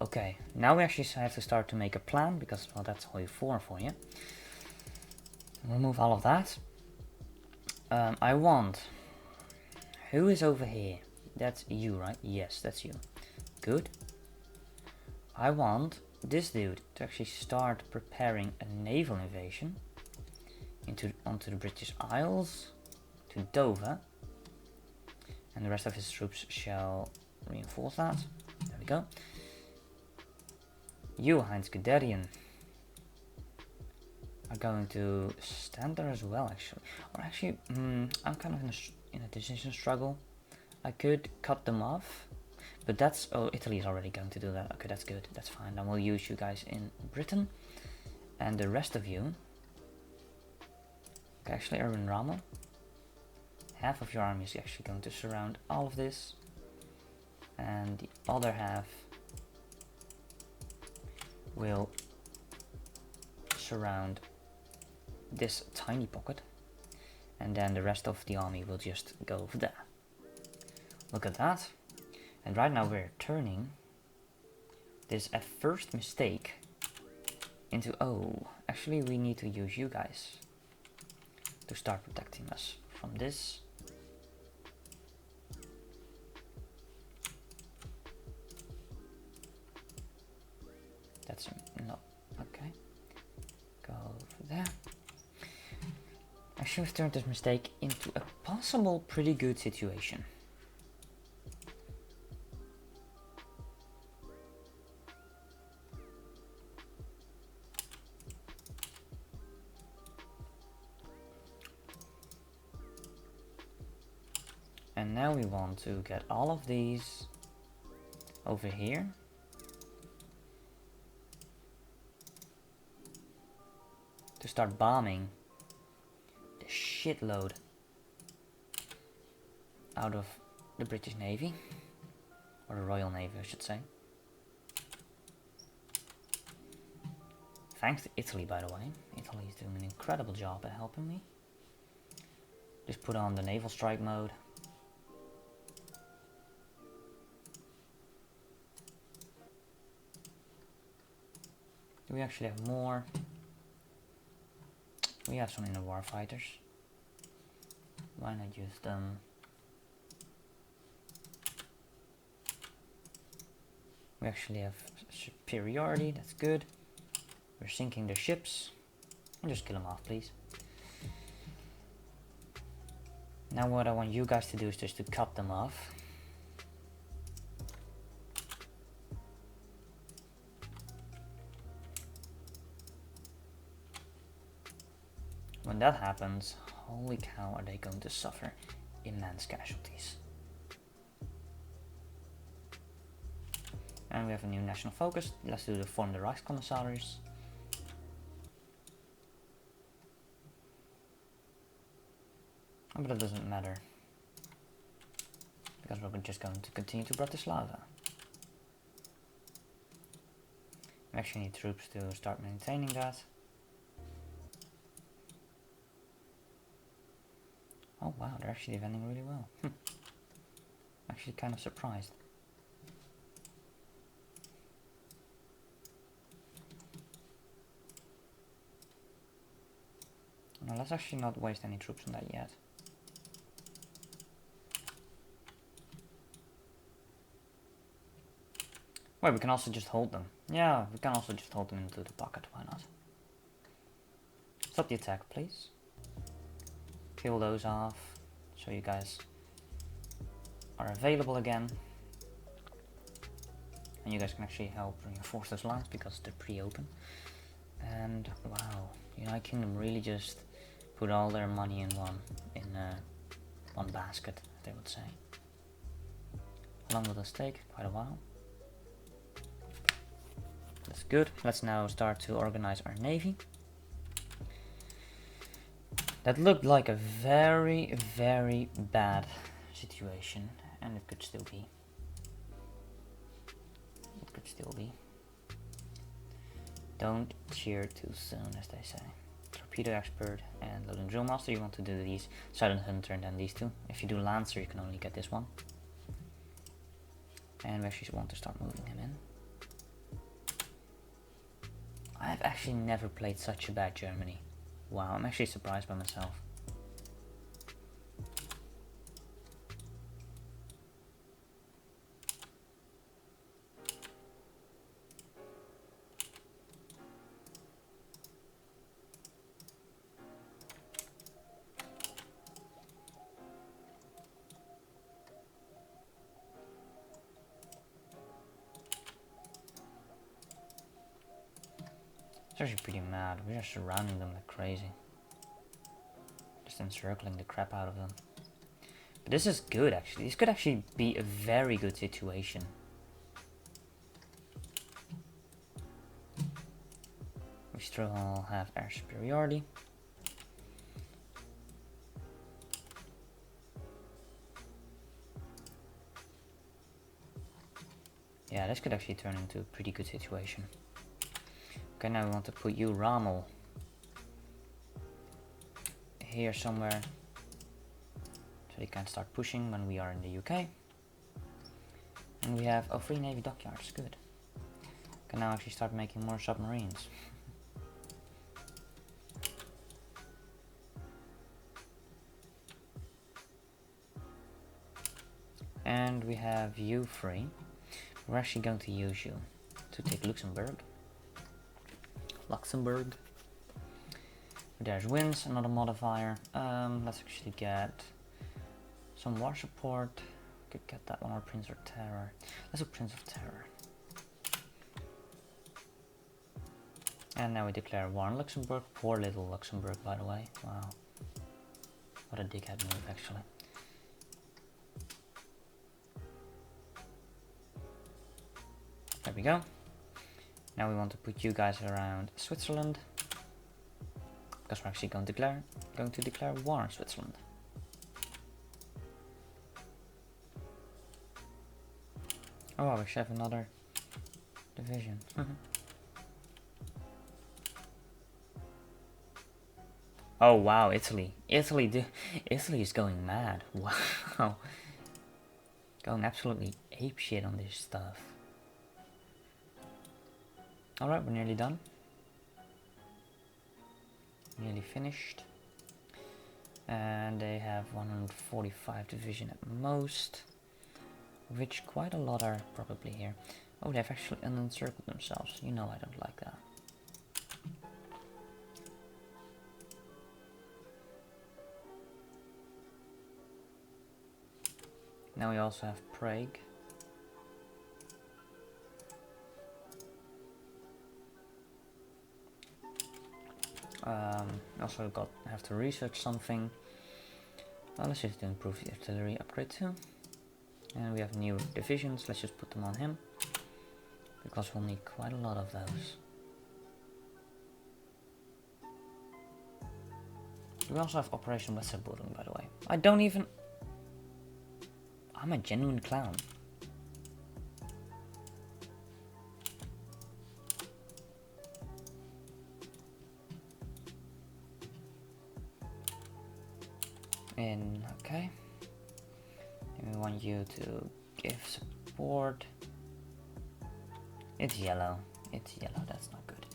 Okay, now we actually have to start to make a plan because, well, that's Hoi4 for you. We'll move all of that. I want... Who is over here? That's you, right? Yes, that's you. Good. I want this dude to actually start preparing a naval invasion onto the British Isles, to Dover, and the rest of his troops shall reinforce that. There we go. You, Heinz Guderian, are going to stand there as well, actually. Or actually, I'm kind of in a decision struggle. I could cut them off, but that's... Oh, Italy is already going to do that. Okay, that's good. That's fine. Then we'll use you guys in Britain. And the rest of you... Okay, actually, Urban Rommel. Half of your army is actually going to surround all of this. And the other half will surround this tiny pocket. And then the rest of the army will just go over there. Look at that. And right now we're turning this at first mistake into, oh, actually we need to use you guys to start protecting us from this. That's not okay. Go over there. Actually, we've turned this mistake into a possible pretty good situation. And now we want to get all of these over here. To start bombing the shitload out of the British Navy. Or the Royal Navy, I should say. Thanks to Italy, by the way. Italy is doing an incredible job at helping me. Just put on the naval strike mode. Do we actually have more? We have some inner war fighters. Why not use them? We actually have superiority, that's good. We're sinking their ships. And just kill them off, please. Now what I want you guys to do is just to cut them off. When that happens, holy cow, are they going to suffer immense casualties. And we have a new national focus. Let's do the form the Reichskommissaries. But it doesn't matter, because we're just going to continue to Bratislava. We actually need troops to start maintaining that. Oh wow, they're actually defending really well. Actually kind of surprised. Now let's actually not waste any troops on that yet. Wait, we can also just hold them. Yeah, we can also just hold them into the pocket, why not? Stop the attack, please. Peel those off, so you guys are available again. And you guys can actually help reinforce those lines because they're pretty open. And wow, United Kingdom really just put all their money in one basket, they would say. How long will this take? Quite a while. That's good. Let's now start to organize our navy. That looked like a very, very bad situation, and it could still be. It could still be. Don't cheer too soon, as they say. Torpedo expert and loading drill master. You want to do these silent hunter and then these two. If you do lancer, you can only get this one. And we actually want to start moving him in. I've actually never played such a bad Germany. Wow, I'm actually surprised by myself. It's actually pretty mad. We're just surrounding them like crazy. Just encircling the crap out of them. But this is good actually. This could actually be a very good situation. We still have air superiority. Yeah, this could actually turn into a pretty good situation. Okay, now we want to put you, Rommel, here somewhere, so they can start pushing when we are in the UK. And we have 3 Navy dockyards, good. Can now actually start making more submarines. And we have you free. We're actually going to use you to take Luxembourg. There's winds, another modifier. Let's actually get some war support. Could get that one, or Prince of Terror. Let's do Prince of Terror. And now we declare war on Luxembourg. Poor little Luxembourg, by the way. Wow. What a dickhead move, actually. There we go. Now we want to put you guys around Switzerland, because we're actually going to declare war on Switzerland. Oh, I wish I have another division. Oh wow, Italy. Italy is going mad. Wow. Going absolutely apeshit on this stuff. Alright, we're nearly done. Nearly finished. And they have 145 division at most, of which quite a lot are probably here. Oh, they've actually unencircled themselves. You know I don't like that. Now we also have Prague. Also have to research something. Well, let's just improve the artillery upgrade too. And we have new divisions. Let's just put them on him, because we'll need quite a lot of those. We also have Operation Westerborn, by the way. I'm a genuine clown. Okay. And we want you to give support. It's yellow. It's yellow. That's not good.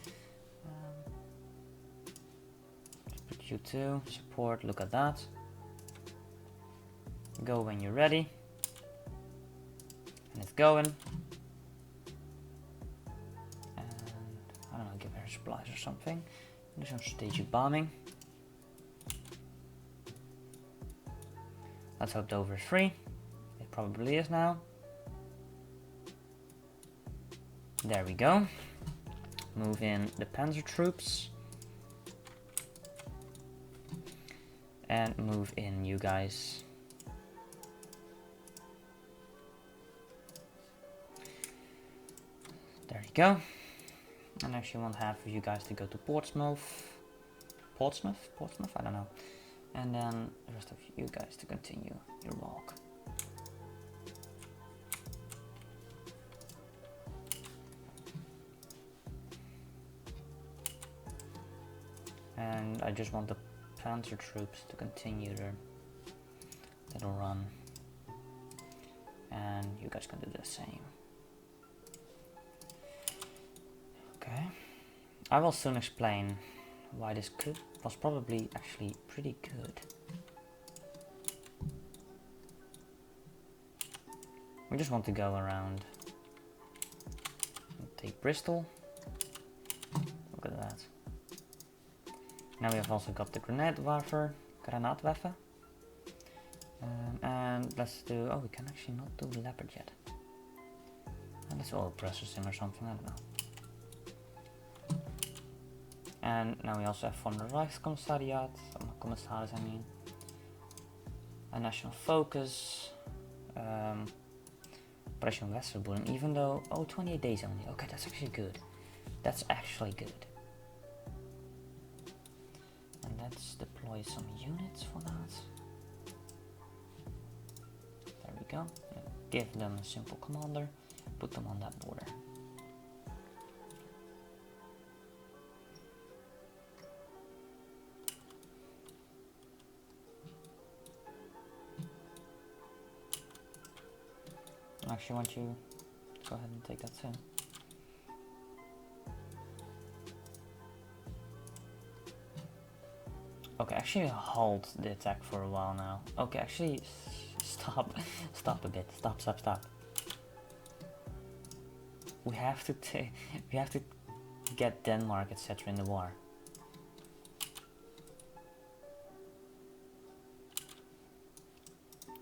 Let's put you to support. Look at that. Go when you're ready. And it's going. supplies or something. Do some strategic bombing. Let's hope Dover is free. It probably is now. There we go. Move in the panzer troops. And move in you guys. There you go. And actually want half of you guys to go to Portsmouth. Portsmouth? I don't know. And then the rest of you guys to continue your walk. And I just want the panzer troops to continue their little run. And you guys can do the same. Okay. I will soon explain why this was probably actually pretty good. We just want to go around and take Bristol. Look at that. Now we have also got the Granatwaffe. And let's do, oh, we can actually not do the Leopard yet. And let's all process him or something, I don't know. And now we also have from the Rijkskommissariat, Commissaris I mean, a national focus, Operation Westerborn, even though, oh, 28 days only, okay, that's actually good. That's actually good. And let's deploy some units for that. There we go. Give them a simple commander, put them on that border. I actually want you to go ahead and take that soon. Okay, actually hold the attack for a while now. Okay, actually stop a bit. Stop. We have to get Denmark etc. in the war.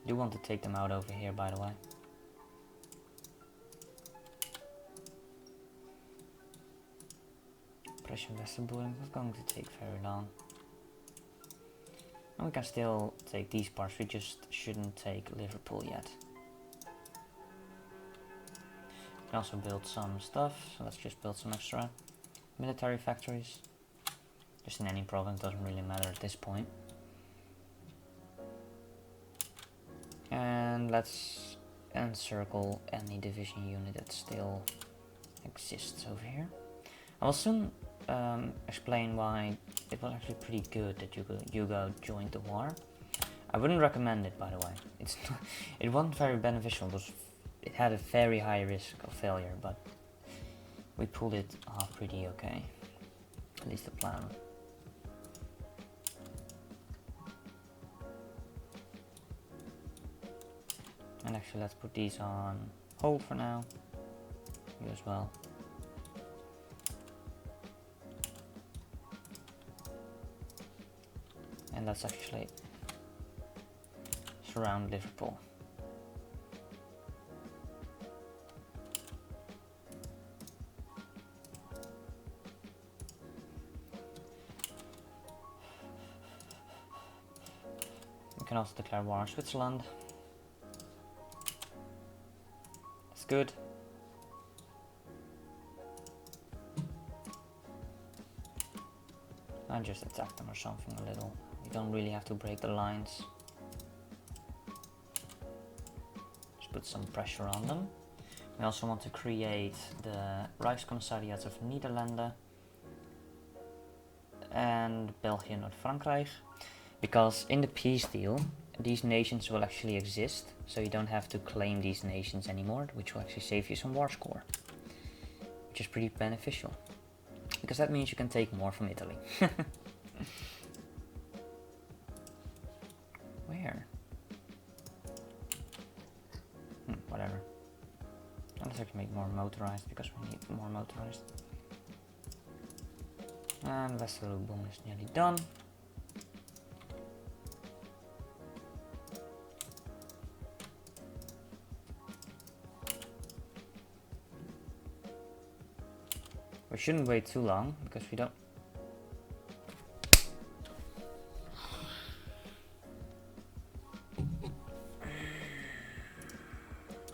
You want to take them out over here, by the way. Operation Westerborn is not going to take very long. And we can still take these parts, we just shouldn't take Liverpool yet. We can also build some stuff, so let's just build some extra military factories. Just in any province, doesn't really matter at this point. And let's encircle any division unit that still exists over here. I will soon explain why it was actually pretty good that Yugo joined the war. I wouldn't recommend it, by the way. It wasn't very beneficial. It had a very high risk of failure, but we pulled it off pretty okay. At least the plan. And actually, let's put these on hold for now. You as well. And let's actually surround Liverpool. We can also declare war on Switzerland. That's good. And just attack them or something a little. You don't really have to break the lines. Just put some pressure on them. We also want to create the Rijkskommissariat of Nederlanden and België and North Frankrijk, because in the peace deal these nations will actually exist, so you don't have to claim these nations anymore, which will actually save you some war score, which is pretty beneficial, because that means you can take more from Italy. Where? Whatever. Let's actually make more motorized, because we need more motorized. And Miserably is nearly done. We shouldn't wait too long because we don't.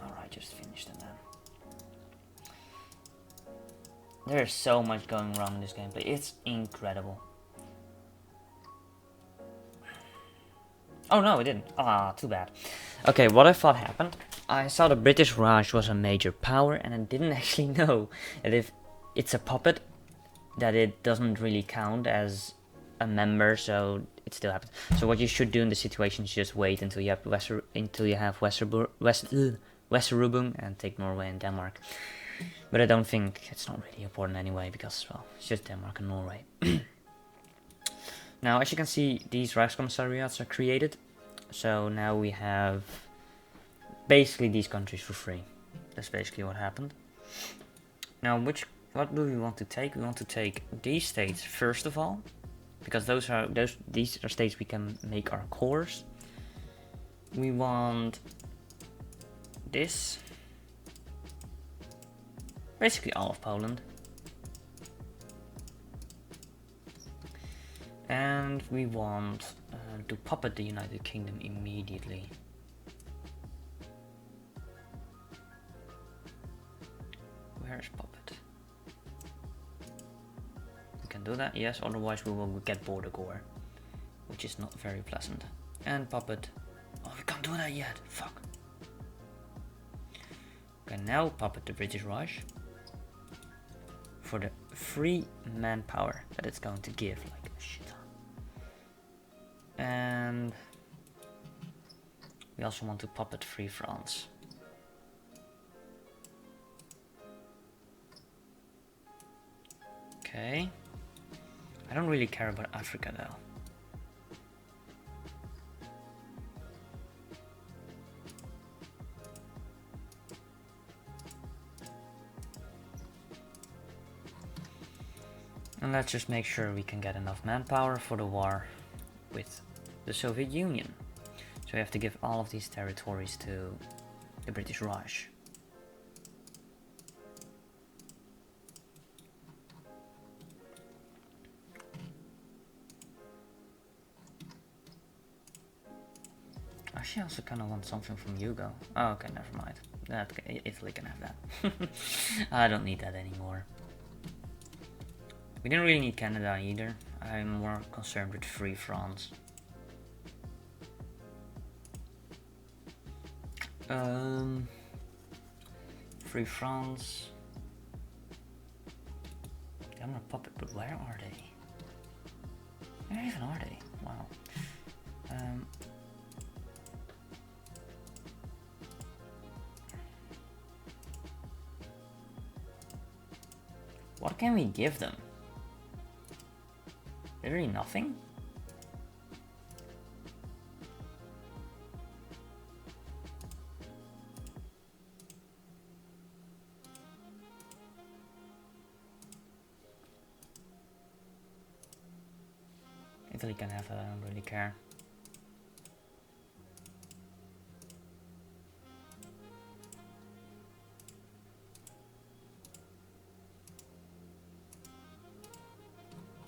Alright, just finished it then. There's so much going wrong in this gameplay. It's incredible. Oh no, it didn't. Ah, too bad. Okay, what I thought happened. I saw the British Raj was a major power, and I didn't actually know that if it's a puppet, that it doesn't really count as a member, so it still happens. So what you should do in this situation is just wait until you have Westerubung and take Norway and Denmark. But I don't think it's not really important anyway, because, well, it's just Denmark and Norway. Now, as you can see, these Rijkscommissariats are created. So now we have basically these countries for free. That's basically what happened. Now, what do we want to take? We want to take these states first of all, because these are states we can make our cores. We want this, basically all of Poland, and we want to puppet the United Kingdom immediately. Where's puppet? We can do that, yes, otherwise we will get border gore, which is not very pleasant. And puppet. Oh, we can't do that yet. Fuck. Okay, now puppet the British Raj for the free manpower that it's going to give, like a shit ton. And we also want to puppet free France. Okay. I don't really care about Africa though. And let's just make sure we can get enough manpower for the war with the Soviet Union. So we have to give all of these territories to the British Raj. Actually, I also kind of want something from Hugo. Oh, okay, never mind. Italy can have that. I don't need that anymore. We didn't really need Canada either. I'm more concerned with Free France. Free France. I'm not puppet, but where are they? Where even are they? Wow. What can we give them? Literally nothing? Italy can have it, I don't really care.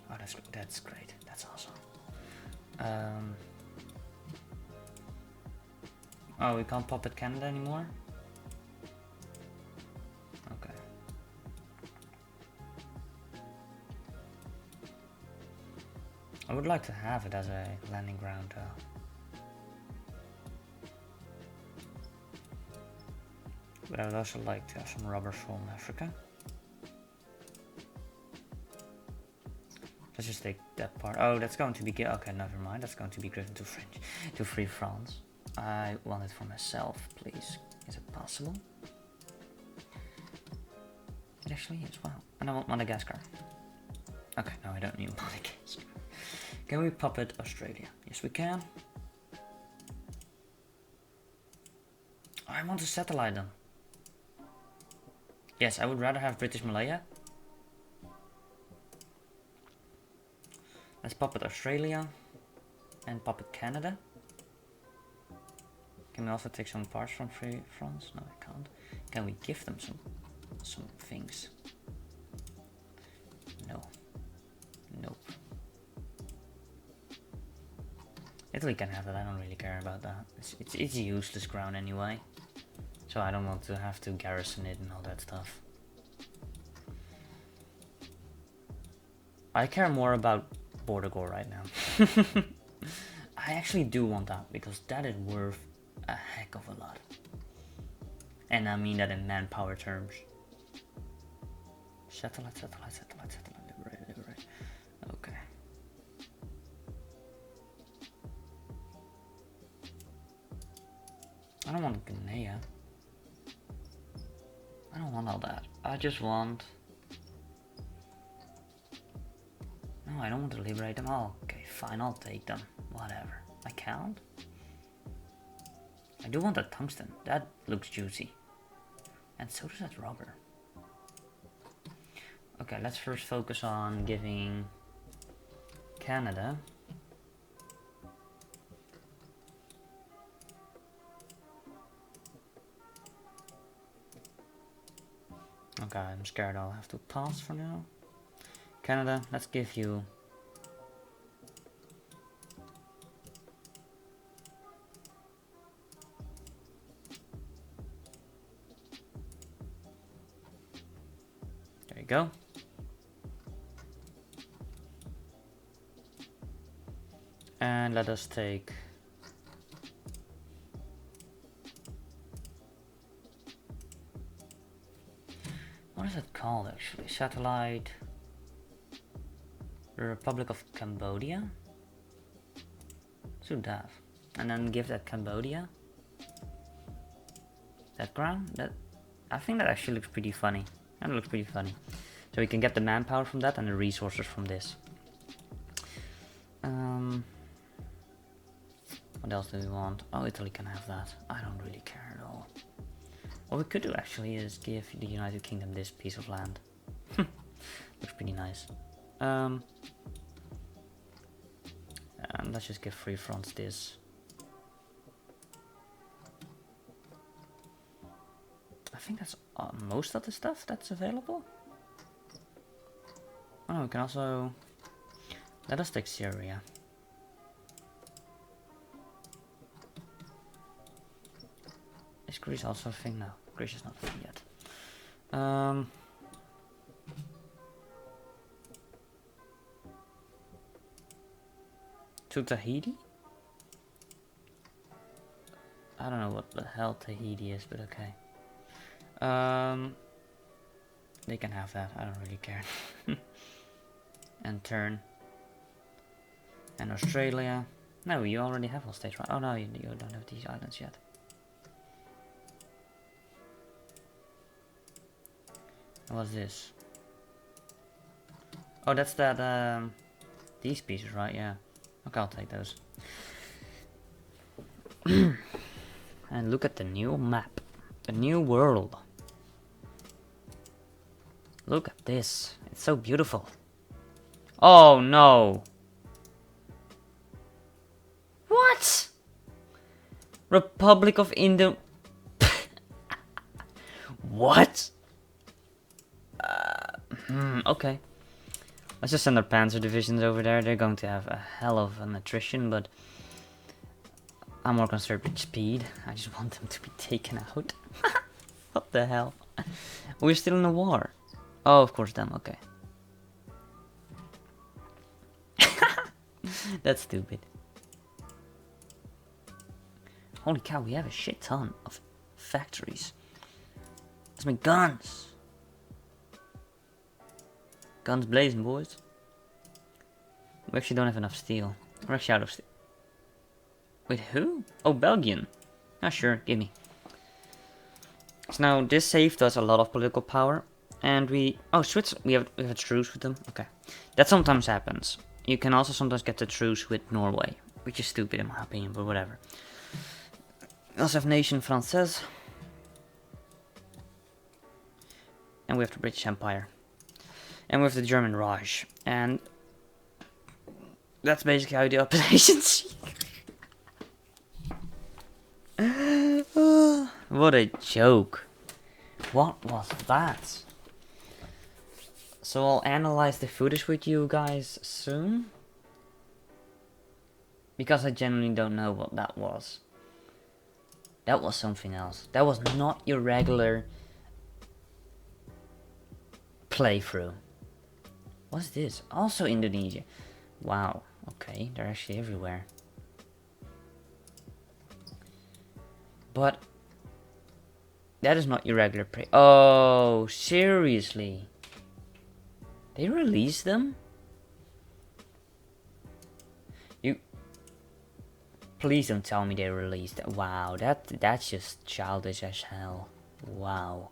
Oh, that's great. That's awesome. Oh, we can't puppet Canada anymore? Okay. I would like to have it as a landing ground but I would also like to have some rubber from Africa. Let's just take that part. Oh, that's going to be okay. Never mind. That's going to be given to Free France. I want it for myself, please. Is it possible? It actually is. Wow. And I want Madagascar. Okay, no, I don't need Madagascar. Can we puppet Australia? Yes, we can. Oh, I want to satellite them. Yes, I would rather have British Malaya. Let's puppet Australia and puppet Canada. Can we also take some parts from Free France? No, I can't. Can we give them some things? No. Nope. Italy can have that. I don't really care about that. It's useless ground anyway, so I don't want to have to garrison it and all that stuff. I care more about border gore right now. I actually do want that because that is worth a heck of a lot, and I mean that in manpower terms. Satellite, liberate. Okay. I don't want Guinea. I don't want all that. I just want... No, I don't want to liberate them. Oh, okay, fine, I'll take them. Whatever. I can't? I do want that tungsten. That looks juicy. And so does that rubber. Okay, let's first focus on giving Canada. Okay, I'm scared I'll have to pass for now. Canada, let's give you... There you go. And let us take... What is it called actually? Satellite... The Republic of Cambodia? So that. And then give that Cambodia that ground. That I think that actually looks pretty funny. That looks pretty funny. So we can get the manpower from that and the resources from this. What else do we want? Oh, Italy can have that. I don't really care at all. What we could do actually is give the United Kingdom this piece of land. Looks pretty nice. And let's just give Free France this. I think that's most of the stuff that's available. Oh, we can also... Let us take Syria. Is Greece also a thing? No, Greece is not a thing yet. To Tahiti? I don't know what the hell Tahiti is, but okay. They can have that, I don't really care. And turn. And Australia. No, you already have all states, right? Oh no, you don't have these islands yet. What's this? Oh, that's that, these pieces, right? Yeah. Okay, I'll take those. And look at the new map. The new world. Look at this. It's so beautiful. Oh no. What? Republic of Indo... What? Okay. Let's just send our panzer divisions over there. They're going to have a hell of an attrition, but I'm more concerned with speed. I just want them to be taken out. What the hell? We're still in a war. Oh, of course, them. Okay. That's stupid. Holy cow, we have a shit ton of factories. Let's make guns. Guns blazing, boys. We actually don't have enough steel. We're actually out of steel. Wait, who? Oh, Belgian. Ah, sure, give me. So now this saved us a lot of political power, and we... Oh, Switzerland. We have a truce with them. Okay, that sometimes happens. You can also sometimes get the truce with Norway, which is stupid in my opinion, but whatever. We also have Nation Française, and we have the British Empire. And we have the German Raj. And that's basically how the opposition see. What a joke. What was that? So I'll analyze the footage with you guys soon. Because I genuinely don't know what that was. That was something else. That was not your regular playthrough. What's this? Also Indonesia. Wow. Okay, they're actually everywhere. But that is not your regular prey. Oh, seriously? They released them? You please don't tell me they released that. Wow, that's just childish as hell. Wow.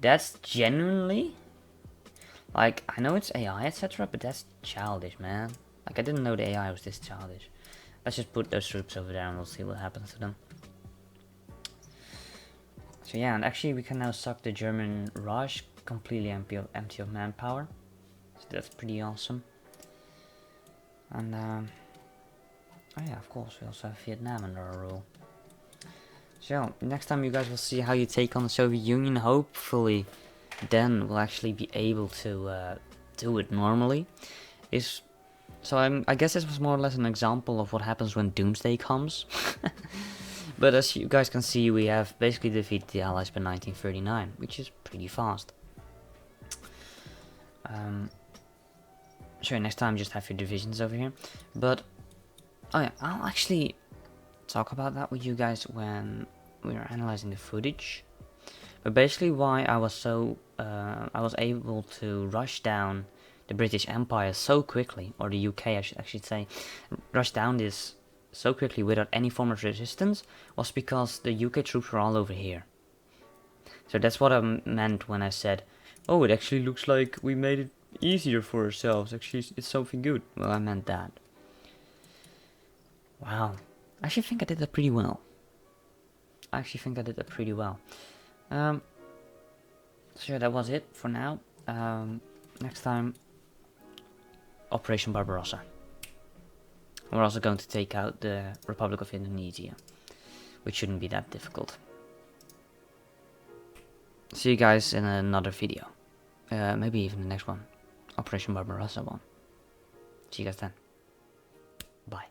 That's genuinely, like, I know it's AI, etc., but that's childish, man. Like, I didn't know the AI was this childish. Let's just put those troops over there and we'll see what happens to them. So yeah, and actually we can now suck the German Raj completely empty of manpower. So that's pretty awesome. And oh yeah, of course we also have Vietnam under our rule. So next time you guys will see how you take on the Soviet Union. Hopefully then we'll actually be able to do it normally. So I guess this was more or less an example of what happens when Doomsday comes. But as you guys can see, we have basically defeated the Allies by 1939, which is pretty fast. Sure, next time just have your divisions over here. But oh yeah, I'll actually talk about that with you guys when we are analyzing the footage. But basically why I was able to rush down the British Empire so quickly, or the UK I should say, rush down this so quickly without any form of resistance, was because the UK troops were all over here. So that's what I meant when I said, oh, it actually looks like we made it easier for ourselves. Actually, it's something good. Well, I meant that. Wow. I actually think I did that pretty well. So that was it for now. Next time, Operation Barbarossa. We're also going to take out the Republic of Indonesia, which shouldn't be that difficult. See you guys in another video. Maybe even the next one. Operation Barbarossa one. See you guys then. Bye.